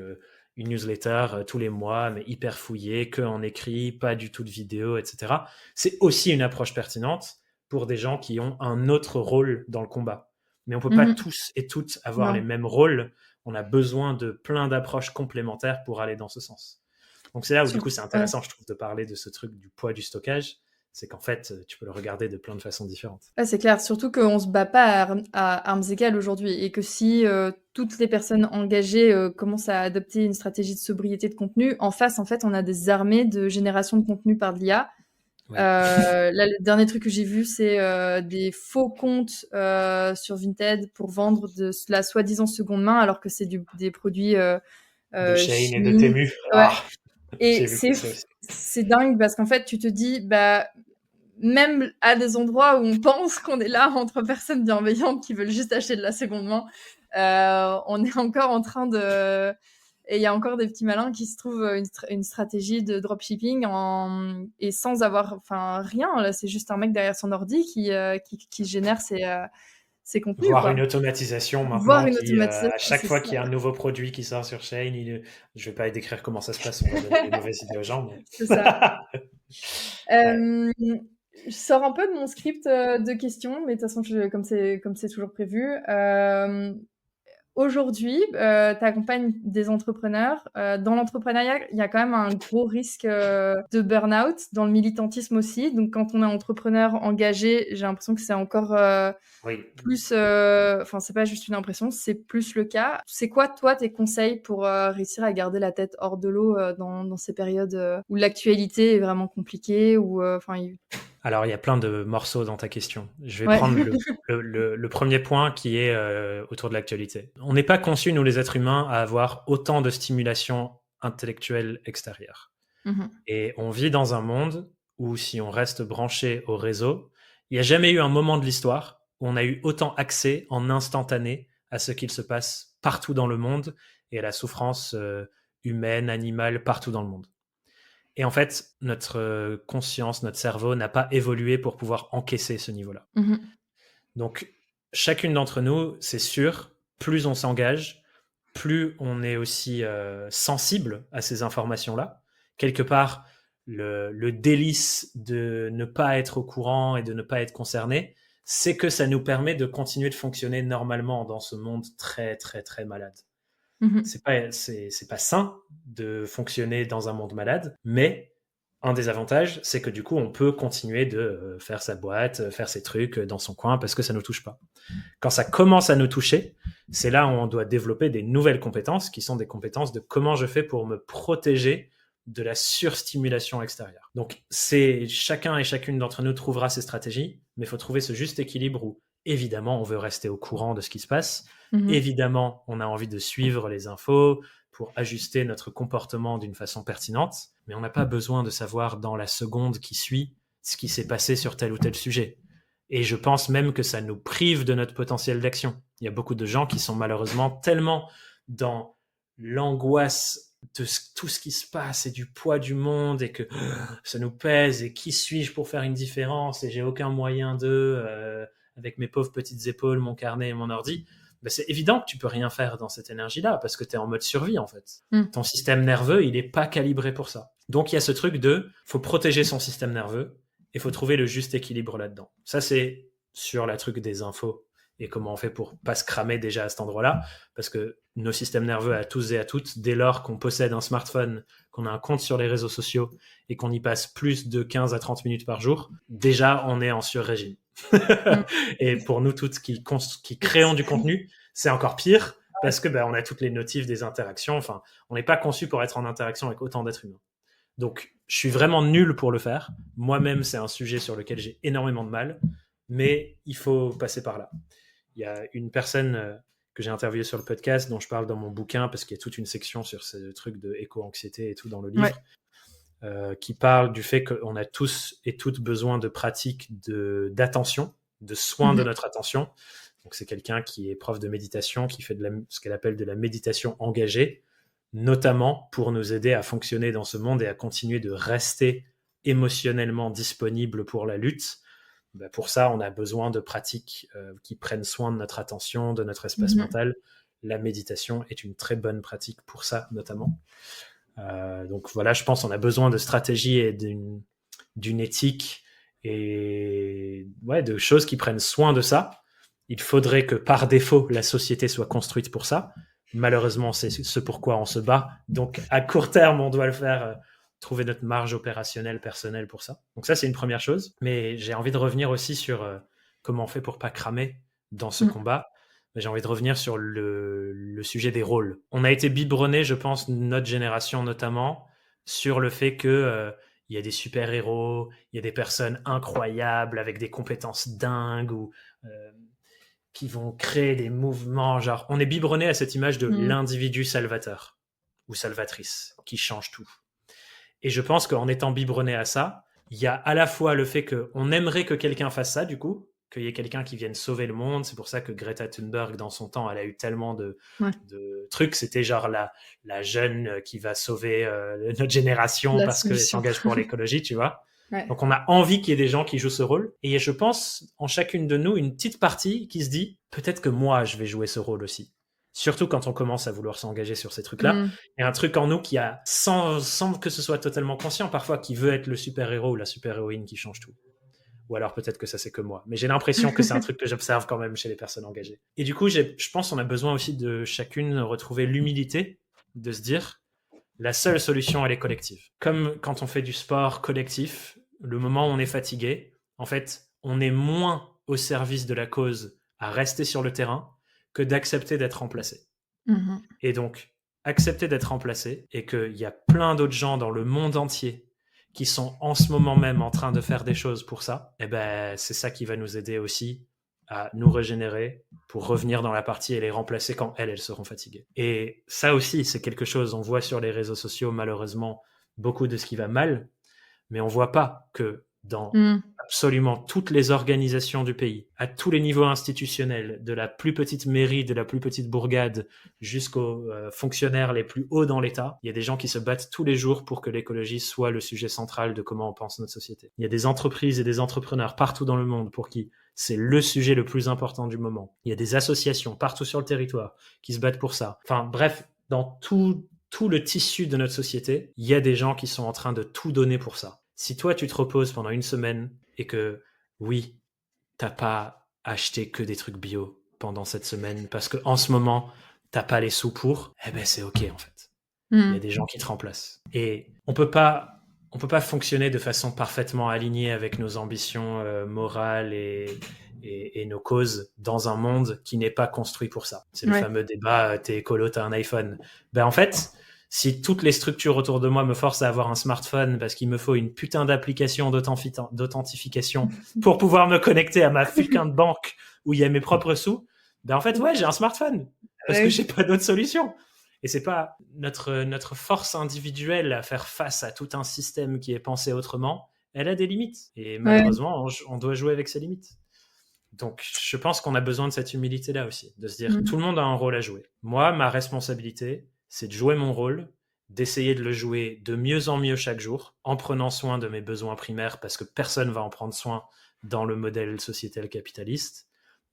une newsletter tous les mois, mais hyper fouillée, que en écrit, pas du tout de vidéo, etc. C'est aussi une approche pertinente pour des gens qui ont un autre rôle dans le combat. Mais on peut pas tous et toutes avoir les mêmes rôles. On a besoin de plein d'approches complémentaires pour aller dans ce sens. Donc c'est là où du coup c'est intéressant, je trouve, de parler de ce truc du poids du stockage. C'est qu'en fait, tu peux le regarder de plein de façons différentes. Ouais, c'est clair, surtout qu'on se bat pas à armes égales aujourd'hui et que si toutes les personnes engagées commencent à adopter une stratégie de sobriété de contenu, en face, en fait, on a des armées de génération de contenu par de l'IA. Ouais. Là, le dernier truc que j'ai vu, c'est des faux comptes sur Vinted pour vendre de la soi-disant seconde main, alors que c'est des produits de Shein et de Temu. Ouais. Ah, et c'est dingue parce qu'en fait, tu te dis, bah, même à des endroits où on pense qu'on est là entre personnes bienveillantes qui veulent juste acheter de la seconde main, on est encore en train de... Et il y a encore des petits malins qui se trouvent une stratégie de dropshipping et sans avoir rien. Là, c'est juste un mec derrière son ordi qui génère ses contenus. Voir quoi. Une automatisation maintenant à chaque fois qu'il y a un nouveau produit qui sort sur Shein, je vais pas décrire comment ça se passe, on va donner des mauvaises idées aux gens. Mais... C'est ça. Je sors un peu de mon script de questions, mais de toute façon, comme c'est toujours prévu. Aujourd'hui, tu accompagnes des entrepreneurs. Dans l'entrepreneuriat, il y a quand même un gros risque de burn-out, dans le militantisme aussi. Donc, quand on est entrepreneur engagé, j'ai l'impression que c'est encore plus... Enfin, c'est pas juste une impression, c'est plus le cas. C'est quoi, toi, tes conseils pour réussir à garder la tête hors de l'eau dans ces périodes où l'actualité est vraiment compliquée ou, Alors, il y a plein de morceaux dans ta question. Je vais prendre le premier point qui est autour de l'actualité. On n'est pas conçus, nous les êtres humains, à avoir autant de stimulation intellectuelle extérieure. Et on vit dans un monde où, si on reste branché au réseau, il n'y a jamais eu un moment de l'histoire où on a eu autant accès en instantané à ce qu'il se passe partout dans le monde et à la souffrance humaine, animale, partout dans le monde. Et en fait, notre conscience, notre cerveau n'a pas évolué pour pouvoir encaisser ce niveau-là. Donc, chacune d'entre nous, c'est sûr, plus on s'engage, plus on est aussi sensible à ces informations-là. Quelque part, le délice de ne pas être au courant et de ne pas être concerné, c'est que ça nous permet de continuer de fonctionner normalement dans ce monde très, très, très malade. Mhm. C'est pas sain de fonctionner dans un monde malade, mais un des avantages, c'est que du coup, on peut continuer de faire sa boîte, faire ses trucs dans son coin parce que ça ne nous touche pas. Quand ça commence à nous toucher, c'est là où on doit développer des nouvelles compétences qui sont des compétences de comment je fais pour me protéger de la surstimulation extérieure. Donc, c'est chacun et chacune d'entre nous trouvera ses stratégies, mais il faut trouver ce juste équilibre où, évidemment, on veut rester au courant de ce qui se passe. Mhm. Évidemment, on a envie de suivre les infos pour ajuster notre comportement d'une façon pertinente, mais on n'a pas besoin de savoir dans la seconde qui suit ce qui s'est passé sur tel ou tel sujet. Et je pense même que ça nous prive de notre potentiel d'action. Il y a beaucoup de gens qui sont malheureusement tellement dans l'angoisse de tout ce qui se passe et du poids du monde et que ça nous pèse et qui suis-je pour faire une différence et j'ai aucun moyen avec mes pauvres petites épaules, mon carnet et mon ordi. Ben c'est évident que tu peux rien faire dans cette énergie-là parce que tu es en mode survie en fait. Ton système nerveux, il n'est pas calibré pour ça. Donc il y a ce truc de faut protéger son système nerveux. Il faut trouver le juste équilibre là-dedans. Ça, c'est sur la truc des infos et comment on fait pour pas se cramer déjà à cet endroit-là, parce que nos systèmes nerveux à tous et à toutes, dès lors qu'on possède un smartphone, qu'on a un compte sur les réseaux sociaux et qu'on y passe plus de 15 à 30 minutes par jour, déjà, on est en sur-régime. Et pour nous toutes qui créons du contenu, c'est encore pire parce que on a toutes les notifs des interactions. Enfin, on n'est pas conçu pour être en interaction avec autant d'êtres humains. Donc, je suis vraiment nul pour le faire. Moi-même, c'est un sujet sur lequel j'ai énormément de mal, mais il faut passer par là. Il y a une personne que j'ai interviewée sur le podcast, dont je parle dans mon bouquin, parce qu'il y a toute une section sur ce truc de éco-anxiété et tout dans le livre, qui parle du fait qu'on a tous et toutes besoin de pratiques d'attention, de soins de notre attention. Donc, c'est quelqu'un qui est prof de méditation, qui fait ce qu'elle appelle de la méditation engagée, notamment pour nous aider à fonctionner dans ce monde et à continuer de rester émotionnellement disponible pour la lutte. Pour ça, on a besoin de pratiques qui prennent soin de notre attention, de notre espace mental. La méditation est une très bonne pratique pour ça, notamment. Donc voilà, je pense qu'on a besoin de stratégies et d'une éthique et de choses qui prennent soin de ça. Il faudrait que par défaut, la société soit construite pour ça. Malheureusement, c'est ce pourquoi on se bat. Donc, à court terme, on doit le faire, trouver notre marge opérationnelle personnelle pour ça. Donc ça, c'est une première chose. Mais j'ai envie de revenir aussi sur comment on fait pour pas cramer dans ce combat. J'ai envie de revenir sur le sujet des rôles. On a été biberonné, je pense, notre génération notamment, sur le fait que il y a des super-héros, il y a des personnes incroyables avec des compétences dingues ou qui vont créer des mouvements, genre on est biberonné à cette image de l'individu salvateur ou salvatrice qui change tout. Et je pense qu'en étant biberonné à ça, il y a à la fois le fait qu'on aimerait que quelqu'un fasse ça, du coup, qu'il y ait quelqu'un qui vienne sauver le monde. C'est pour ça que Greta Thunberg, dans son temps, elle a eu tellement de trucs. C'était genre la jeune qui va sauver notre génération parce qu'elle s'engage pour l'écologie, tu vois. Ouais. Donc, on a envie qu'il y ait des gens qui jouent ce rôle. Et je pense, en chacune de nous, une petite partie qui se dit, peut-être que moi, je vais jouer ce rôle aussi. Surtout quand on commence à vouloir s'engager sur ces trucs-là. Il y a un truc en nous qui a, sans que ce soit totalement conscient, parfois, qui veut être le super-héros ou la super-héroïne qui change tout. Ou alors peut-être que ça, c'est que moi. Mais j'ai l'impression que c'est un truc que j'observe quand même chez les personnes engagées. Et du coup, je pense qu'on a besoin aussi de chacune retrouver l'humilité de se dire, la seule solution, elle est collective. Comme quand on fait du sport collectif, le moment où on est fatigué, en fait, on est moins au service de la cause à rester sur le terrain que d'accepter d'être remplacé. Et donc, accepter d'être remplacé et qu'il y a plein d'autres gens dans le monde entier qui sont en ce moment même en train de faire des choses pour ça, c'est ça qui va nous aider aussi à nous régénérer pour revenir dans la partie et les remplacer quand elles seront fatiguées. Et ça aussi, c'est quelque chose, on voit sur les réseaux sociaux, malheureusement, beaucoup de ce qui va mal, mais on voit pas que dans absolument toutes les organisations du pays, à tous les niveaux institutionnels, de la plus petite mairie, de la plus petite bourgade, jusqu'aux fonctionnaires les plus hauts dans l'État, il y a des gens qui se battent tous les jours pour que l'écologie soit le sujet central de comment on pense notre société. Il y a des entreprises et des entrepreneurs partout dans le monde pour qui c'est le sujet le plus important du moment. Il y a des associations partout sur le territoire qui se battent pour ça. Enfin bref, dans tout le tissu de notre société, il y a des gens qui sont en train de tout donner pour ça. Si toi, tu te reposes pendant une semaine et que, oui, t'as pas acheté que des trucs bio pendant cette semaine parce que en ce moment, t'as pas les sous pour, eh ben c'est ok en fait. Il y a Mm. des gens qui te remplacent. Et on peut pas fonctionner de façon parfaitement alignée avec nos ambitions morales et nos causes dans un monde qui n'est pas construit pour ça. C'est le Ouais. fameux débat, t'es écolo, t'as un iPhone. Ben en fait, si toutes les structures autour de moi me forcent à avoir un smartphone parce qu'il me faut une putain d'application d'authentification pour pouvoir me connecter à ma putain de banque où il y a mes propres sous, ben en fait, ouais, j'ai un smartphone parce que Ouais. j'ai pas d'autre solution. Et c'est pas notre force individuelle à faire face à tout un système qui est pensé autrement, elle a des limites. Et Ouais. malheureusement, on doit jouer avec ses limites. Donc, je pense qu'on a besoin de cette humilité-là aussi, de se dire, tout Mm. le monde a un rôle à jouer. Moi, ma responsabilité, c'est de jouer mon rôle, d'essayer de le jouer de mieux en mieux chaque jour, en prenant soin de mes besoins primaires, parce que personne va en prendre soin dans le modèle sociétal capitaliste.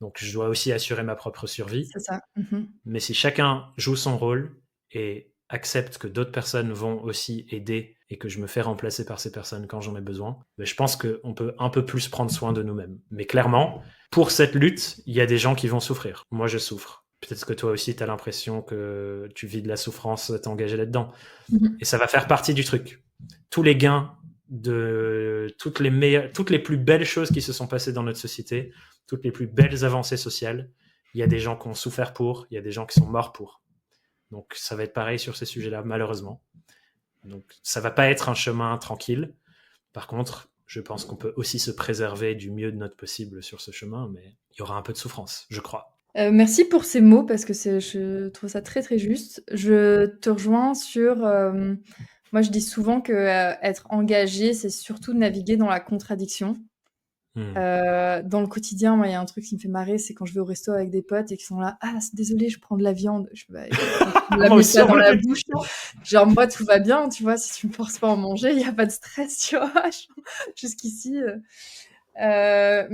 Donc, je dois aussi assurer ma propre survie. C'est ça. Mhm. Mais si chacun joue son rôle et accepte que d'autres personnes vont aussi aider et que je me fais remplacer par ces personnes quand j'en ai besoin, ben je pense qu'on peut un peu plus prendre soin de nous-mêmes. Mais clairement, pour cette lutte, il y a des gens qui vont souffrir. Moi, je souffre. Peut-être que toi aussi, tu as l'impression que tu vis de la souffrance, t'es engagé là-dedans. Mhm. Et ça va faire partie du truc. Tous les gains de toutes les plus belles choses qui se sont passées dans notre société, toutes les plus belles avancées sociales, il y a des gens qui ont souffert pour, il y a des gens qui sont morts pour. Donc ça va être pareil sur ces sujets-là, malheureusement. Donc ça va pas être un chemin tranquille. Par contre, je pense qu'on peut aussi se préserver du mieux de notre possible sur ce chemin, mais il y aura un peu de souffrance, je crois. Merci pour ces mots parce que je trouve ça très très juste. Je te rejoins sur. Moi, je dis souvent que être engagé, c'est surtout naviguer dans la contradiction. Dans le quotidien, moi, il y a un truc qui me fait marrer, c'est quand je vais au resto avec des potes et qui sont là, ah, désolé, je prends de la viande. Je bah, la Moi mets aussi, pas on dans me la le dit. bouche. Genre, moi, tout va bien, tu vois, si tu me forces pas à en manger, il y a pas de stress, tu vois. Jusqu'ici. Ouais,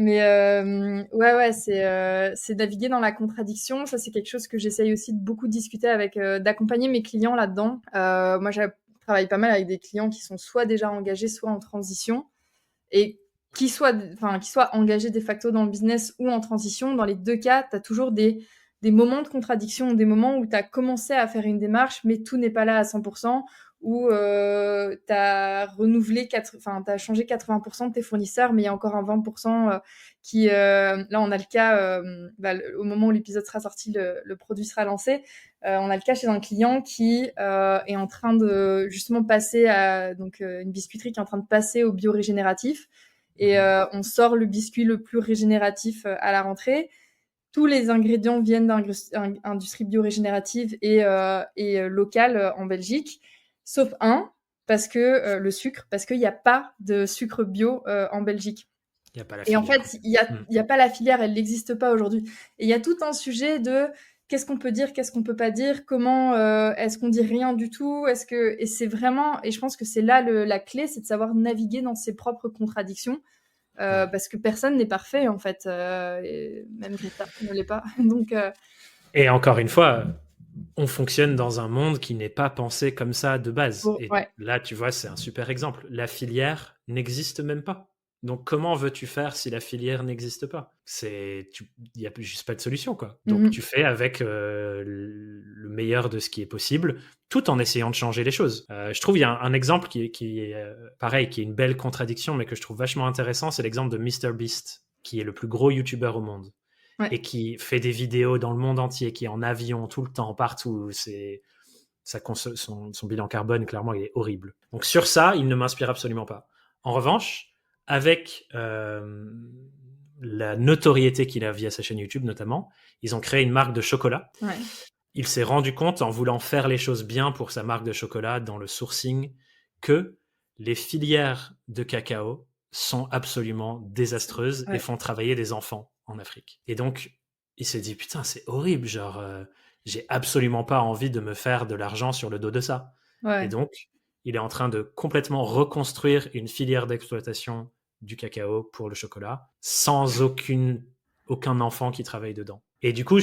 c'est naviguer dans la contradiction. Ça, c'est quelque chose que j'essaye aussi de beaucoup discuter avec, d'accompagner mes clients là-dedans. Moi, je travaille pas mal avec des clients qui sont soit déjà engagés, soit en transition. Et qui soient engagés de facto dans le business ou en transition, dans les deux cas, tu as toujours des moments de contradiction, des moments où tu as commencé à faire une démarche, mais tout n'est pas là à 100%, où tu as changé 80% de tes fournisseurs, mais il y a encore un 20% qui... là, on a le cas, au moment où l'épisode sera sorti, le produit sera lancé, on a le cas chez un client qui est en train de justement passer à une biscuiterie qui est en train de passer au biorégénératif. Et on sort le biscuit le plus régénératif à la rentrée. Tous les ingrédients viennent d'industrie biorégénérative et locale en Belgique, sauf un, parce que le sucre, parce qu'il n'y a pas de sucre bio en Belgique. Il n'y a pas la Et en filière. fait, il y a pas la filière, elle n'existe pas aujourd'hui. Et il y a tout un sujet de qu'est-ce qu'on peut dire, qu'est-ce qu'on peut pas dire, comment est-ce qu'on dit rien du tout, et c'est vraiment, et je pense que c'est là la clé, c'est de savoir naviguer dans ses propres contradictions, parce que personne n'est parfait en fait, et même Greta ne l'est pas. Donc Et encore une fois, on fonctionne dans un monde qui n'est pas pensé comme ça de base. Et ouais. là, tu vois, c'est un super exemple. La filière n'existe même pas. Donc, comment veux-tu faire si la filière n'existe pas? Il n'y a juste pas de solution, quoi. Donc, tu fais avec le meilleur de ce qui est possible, tout en essayant de changer les choses. Je trouve il y a un exemple qui est pareil, qui est une belle contradiction, mais que je trouve vachement intéressant, c'est l'exemple de MrBeast, qui est le plus gros YouTuber au monde. Ouais. Et qui fait des vidéos dans le monde entier, qui est en avion tout le temps, partout. Son bilan carbone, clairement, il est horrible. Donc sur ça, il ne m'inspire absolument pas. En revanche, avec la notoriété qu'il a via sa chaîne YouTube notamment, ils ont créé une marque de chocolat. Ouais. Il s'est rendu compte, en voulant faire les choses bien pour sa marque de chocolat dans le sourcing, que les filières de cacao sont absolument désastreuses et font travailler des enfants en Afrique. Et donc, il s'est dit, putain, c'est horrible, genre, j'ai absolument pas envie de me faire de l'argent sur le dos de ça. Ouais. Et donc, il est en train de complètement reconstruire une filière d'exploitation du cacao pour le chocolat, sans aucun enfant qui travaille dedans. Et du coup,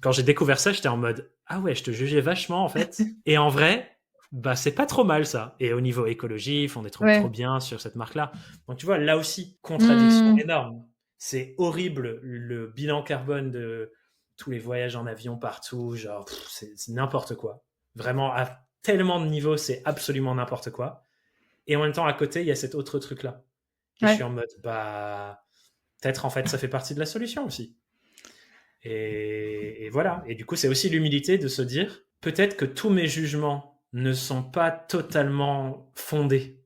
quand j'ai découvert ça, j'étais en mode, ah ouais, je te jugeais vachement, en fait. Et en vrai, bah, c'est pas trop mal, ça. Et au niveau écologie, ils font des trucs trop bien sur cette marque-là. Donc, tu vois, là aussi, contradiction énorme. C'est horrible, le bilan carbone tous les voyages en avion partout, genre, c'est n'importe quoi. Vraiment, à tellement de niveaux, c'est absolument n'importe quoi. Et en même temps, à côté, il y a cet autre truc-là. Et je suis en mode, peut-être en fait, ça fait partie de la solution aussi. Et voilà. Et du coup, c'est aussi l'humilité de se dire, peut-être que tous mes jugements ne sont pas totalement fondés.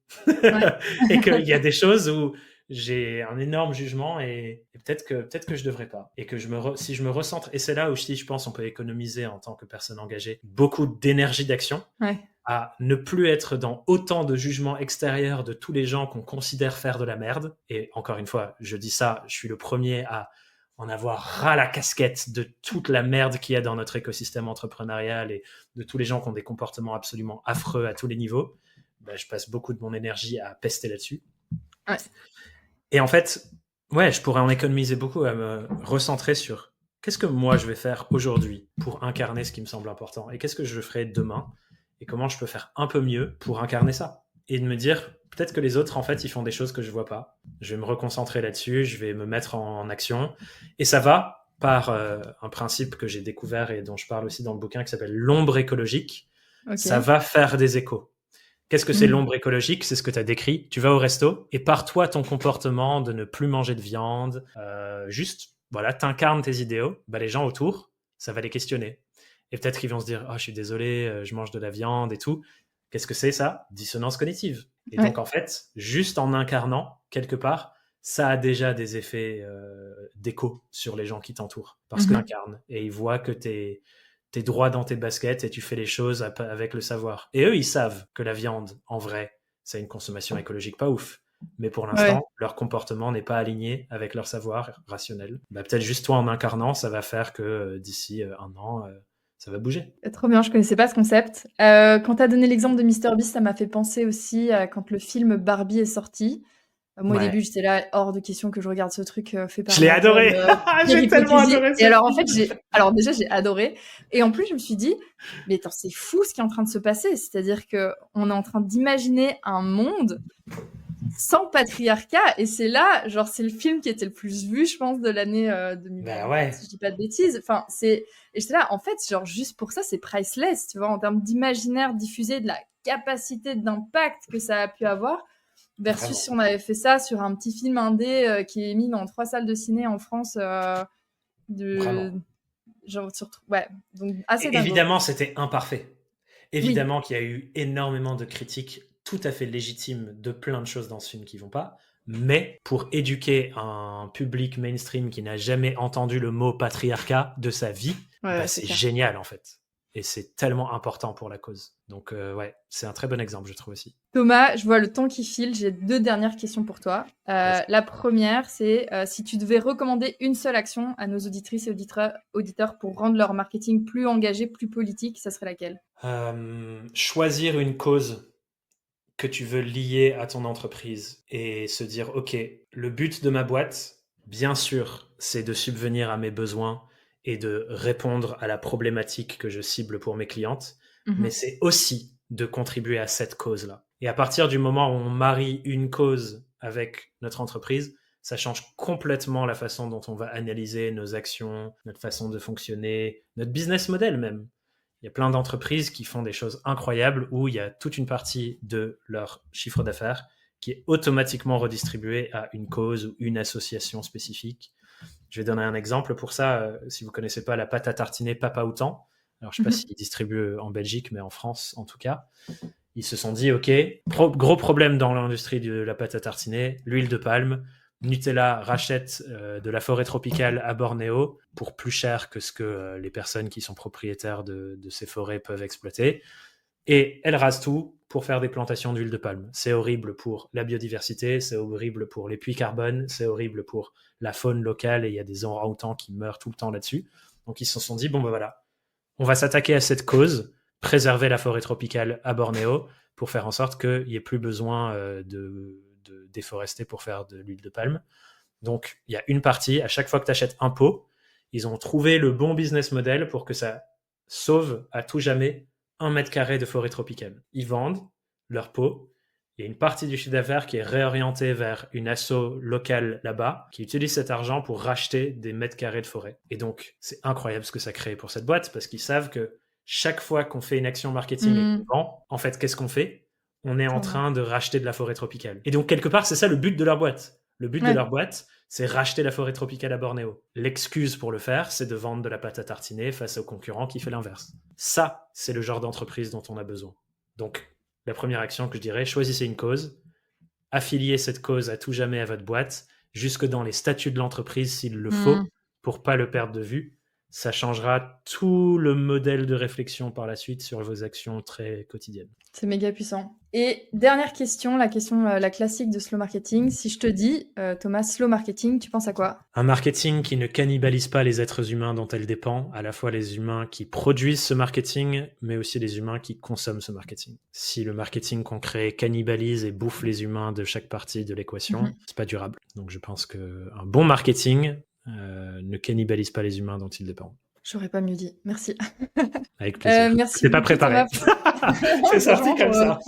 Et qu'il y a des choses où j'ai un énorme jugement et peut-être que je devrais pas. Et que si je me recentre, et c'est là où je pense on peut économiser en tant que personne engagée beaucoup d'énergie d'action. À ne plus être dans autant de jugements extérieurs de tous les gens qu'on considère faire de la merde. Et encore une fois, je dis ça, je suis le premier à en avoir ras la casquette de toute la merde qu'il y a dans notre écosystème entrepreneurial et de tous les gens qui ont des comportements absolument affreux à tous les niveaux. Je passe beaucoup de mon énergie à pester là-dessus. Ouais. Et en fait, je pourrais en économiser beaucoup à me recentrer sur qu'est-ce que moi je vais faire aujourd'hui pour incarner ce qui me semble important et qu'est-ce que je ferai demain et comment je peux faire un peu mieux pour incarner ça. Et de me dire, peut-être que les autres, en fait, ils font des choses que je vois pas. Je vais me reconcentrer là-dessus, je vais me mettre en action. Et ça va par un principe que j'ai découvert et dont je parle aussi dans le bouquin qui s'appelle l'ombre écologique. Ça va faire des échos. Qu'est-ce que c'est l'ombre écologique? C'est ce que tu as décrit. Tu vas au resto et par toi, ton comportement de ne plus manger de viande, juste, voilà, t'incarnes tes idéaux. Les gens autour, ça va les questionner. Et peut-être qu'ils vont se dire, oh, je suis désolé, je mange de la viande et tout. Qu'est-ce que c'est ça? Dissonance cognitive. Et donc, en fait, juste en incarnant, quelque part, ça a déjà des effets d'écho sur les gens qui t'entourent. Parce qu'ils incarnent. Et ils voient que t'es droit dans tes baskets et tu fais les choses avec le savoir. Et eux, ils savent que la viande, en vrai, c'est une consommation écologique pas ouf. Mais pour l'instant, leur comportement n'est pas aligné avec leur savoir rationnel. Peut-être juste toi en incarnant, ça va faire que d'ici un an, ça va bouger. Trop bien, je connaissais pas ce concept. Quand tu as donné l'exemple de MrBeast, ça m'a fait penser aussi à quand le film Barbie est sorti. Moi, au début, j'étais là, hors de question que je regarde ce truc fait par... Je l'ai adoré. J'ai tellement adoré ça. Et alors, en fait, déjà, j'ai adoré. Et en plus, je me suis dit, mais attends, c'est fou ce qui est en train de se passer. C'est-à-dire qu'on est en train d'imaginer un monde sans patriarcat. Et c'est là, genre, c'est le film qui était le plus vu, je pense, de l'année 2020, si je dis pas de bêtises. Enfin, et j'étais là, en fait, genre, juste pour ça, c'est priceless, tu vois, en termes d'imaginaire diffusé, de la capacité d'impact que ça a pu avoir. Versus si on avait fait ça sur un petit film indé qui est mis dans 3 salles de ciné en France. Donc assez dingue. Évidemment, c'était imparfait. Évidemment qu'il y a eu énormément de critiques tout à fait légitimes de plein de choses dans ce film qui vont pas. Mais pour éduquer un public mainstream qui n'a jamais entendu le mot patriarcat de sa vie, c'est génial en fait. Et c'est tellement important pour la cause. Donc c'est un très bon exemple, je trouve aussi. Thomas, je vois le temps qui file. J'ai 2 dernières questions pour toi. La première, c'est si tu devais recommander une seule action à nos auditrices et auditeurs pour rendre leur marketing plus engagé, plus politique, ça serait laquelle? Choisir une cause que tu veux lier à ton entreprise et se dire, OK, le but de ma boîte, bien sûr, c'est de subvenir à mes besoins et de répondre à la problématique que je cible pour mes clientes, mais c'est aussi de contribuer à cette cause-là. Et à partir du moment où on marie une cause avec notre entreprise, ça change complètement la façon dont on va analyser nos actions, notre façon de fonctionner, notre business model même. Il y a plein d'entreprises qui font des choses incroyables où il y a toute une partie de leur chiffre d'affaires qui est automatiquement redistribuée à une cause ou une association spécifique. Je vais donner un exemple pour ça. Si vous ne connaissez pas la pâte à tartiner Papa Outan, alors je ne sais pas s'ils distribuent en Belgique, mais en France en tout cas, ils se sont dit, OK, gros problème dans l'industrie de la pâte à tartiner, l'huile de palme. Nutella rachète de la forêt tropicale à Bornéo pour plus cher que ce que les personnes qui sont propriétaires de ces forêts peuvent exploiter. Et elle rase tout pour faire des plantations d'huile de palme. C'est horrible pour la biodiversité, c'est horrible pour les puits carbone, c'est horrible pour la faune locale et il y a des orang-outans qui meurent tout le temps là-dessus. Donc ils se sont dit, voilà, on va s'attaquer à cette cause, préserver la forêt tropicale à Bornéo pour faire en sorte qu'il n'y ait plus besoin de déforester pour faire de l'huile de palme. Donc, il y a une partie, à chaque fois que tu achètes un pot, ils ont trouvé le bon business model pour que ça sauve à tout jamais 1 mètre carré de forêt tropicale. Ils vendent leur pot Il y a une partie du chiffre d'affaires qui est réorientée vers une asso locale là-bas, qui utilise cet argent pour racheter des mètres carrés de forêt. Et donc, c'est incroyable ce que ça crée pour cette boîte, parce qu'ils savent que chaque fois qu'on fait une action marketing et qu'on vend, en fait, qu'est-ce qu'on fait ? On est en train de racheter de la forêt tropicale. Et donc, quelque part, c'est ça le but de leur boîte. Le but de leur boîte, c'est racheter la forêt tropicale à Bornéo. L'excuse pour le faire, c'est de vendre de la pâte à tartiner face au concurrent qui fait l'inverse. Ça, c'est le genre d'entreprise dont on a besoin. Donc, la première action que je dirais, choisissez une cause, affiliez cette cause à tout jamais à votre boîte, jusque dans les statuts de l'entreprise s'il le faut, pour pas le perdre de vue. Ça changera tout le modèle de réflexion par la suite sur vos actions très quotidiennes. C'est méga puissant. Et dernière question, la classique de slow marketing. Si je te dis, Thomas, slow marketing, tu penses à quoi ? Un marketing qui ne cannibalise pas les êtres humains dont elle dépend, à la fois les humains qui produisent ce marketing, mais aussi les humains qui consomment ce marketing. Si le marketing qu'on crée cannibalise et bouffe les humains de chaque partie de l'équation, c'est pas durable. Donc je pense qu'un bon marketing ne cannibalise pas les humains dont il dépend. J'aurais pas mieux dit. Merci. Avec plaisir. Merci. C'est pas préparé. C'est sorti comme ça.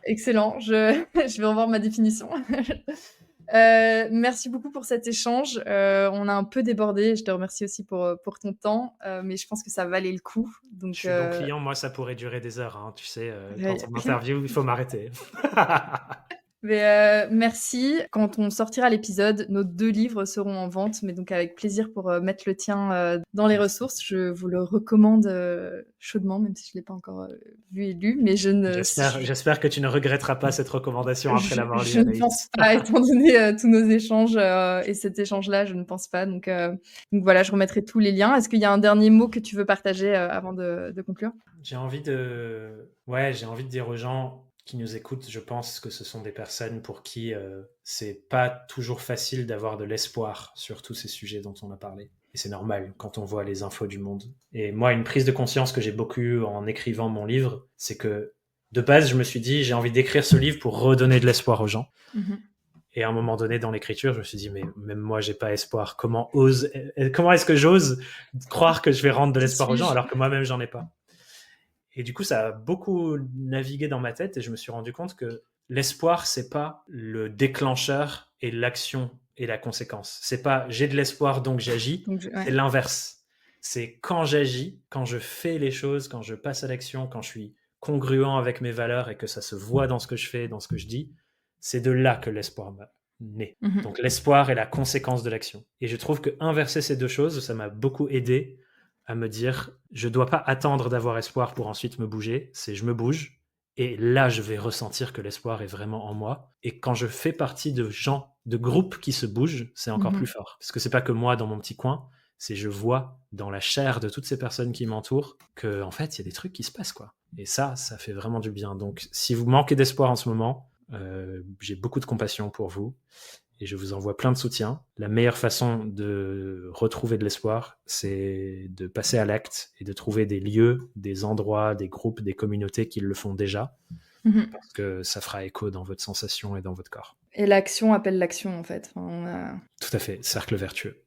Excellent. Je vais revoir ma définition. Merci beaucoup pour cet échange. On a un peu débordé. Je te remercie aussi pour ton temps, mais je pense que ça valait le coup. Donc, je suis bon client. Moi, ça pourrait durer des heures. Hein. Tu sais, quand on m'interviewe, il faut m'arrêter. Mais, merci. Quand on sortira l'épisode, nos 2 livres seront en vente, mais donc avec plaisir pour mettre le tien dans les ressources. Je vous le recommande chaudement, même si je ne l'ai pas encore vu et lu. Mais j'espère que tu ne regretteras pas cette recommandation après l'avoir lu. Je ne pense pas, étant donné tous nos échanges et cet échange-là, je ne pense pas. Donc voilà, je remettrai tous les liens. Est-ce qu'il y a un dernier mot que tu veux partager avant de conclure ? J'ai envie de dire aux gens qui nous écoutent, je pense que ce sont des personnes pour qui c'est pas toujours facile d'avoir de l'espoir sur tous ces sujets dont on a parlé. Et c'est normal quand on voit les infos du monde. Et moi, une prise de conscience que j'ai beaucoup eue en écrivant mon livre, c'est que de base, je me suis dit, j'ai envie d'écrire ce livre pour redonner de l'espoir aux gens. Et à un moment donné, dans l'écriture, je me suis dit, mais même moi, j'ai pas espoir. Comment est-ce que j'ose croire que je vais rendre de l'espoir aux gens alors que moi-même, j'en ai pas? Et du coup, ça a beaucoup navigué dans ma tête et je me suis rendu compte que l'espoir, c'est pas le déclencheur et l'action et la conséquence. C'est pas j'ai de l'espoir donc j'agis, c'est l'inverse. C'est quand j'agis, quand je fais les choses, quand je passe à l'action, quand je suis congruent avec mes valeurs et que ça se voit dans ce que je fais, dans ce que je dis, c'est de là que l'espoir naît. Donc l'espoir est la conséquence de l'action. Et je trouve que inverser ces 2 choses, ça m'a beaucoup aidé à me dire, je dois pas attendre d'avoir espoir pour ensuite me bouger, c'est je me bouge, et là je vais ressentir que l'espoir est vraiment en moi, et quand je fais partie de gens, de groupes qui se bougent, c'est encore plus fort, parce que c'est pas que moi dans mon petit coin, c'est je vois dans la chair de toutes ces personnes qui m'entourent que en fait il y a des trucs qui se passent quoi, et ça fait vraiment du bien. Donc si vous manquez d'espoir en ce moment, j'ai beaucoup de compassion pour vous, et je vous envoie plein de soutien. La meilleure façon de retrouver de l'espoir, c'est de passer à l'acte et de trouver des lieux, des endroits, des groupes, des communautés qui le font déjà, parce que ça fera écho dans votre sensation et dans votre corps. Et l'action appelle l'action, en fait. Tout à fait, cercle vertueux.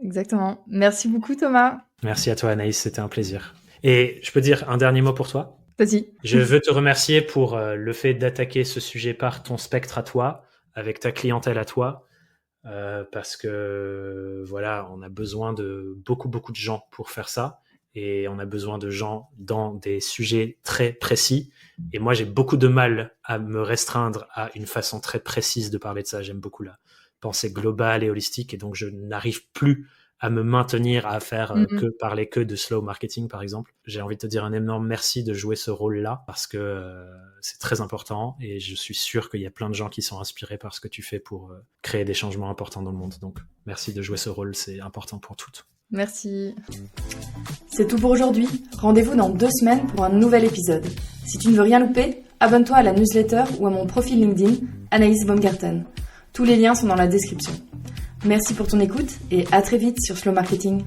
Exactement. Merci beaucoup, Thomas. Merci à toi, Anaïs, c'était un plaisir. Et je peux dire un dernier mot pour toi ? Vas-y. Je veux te remercier pour le fait d'attaquer ce sujet par ton spectre à toi, avec ta clientèle à toi, parce que voilà, on a besoin de beaucoup de gens pour faire ça, et on a besoin de gens dans des sujets très précis, et moi j'ai beaucoup de mal à me restreindre à une façon très précise de parler de ça. J'aime beaucoup la pensée globale et holistique, et donc je n'arrive plus à me maintenir à faire parler que de slow marketing, par exemple. J'ai envie de te dire un énorme merci de jouer ce rôle-là, parce que c'est très important, et je suis sûr qu'il y a plein de gens qui sont inspirés par ce que tu fais pour créer des changements importants dans le monde. Donc, merci de jouer ce rôle, c'est important pour toutes. Merci. C'est tout pour aujourd'hui. Rendez-vous dans 2 semaines pour un nouvel épisode. Si tu ne veux rien louper, abonne-toi à la newsletter ou à mon profil LinkedIn, Anaïs Baumgarten. Tous les liens sont dans la description. Merci pour ton écoute et à très vite sur Slow Marketing.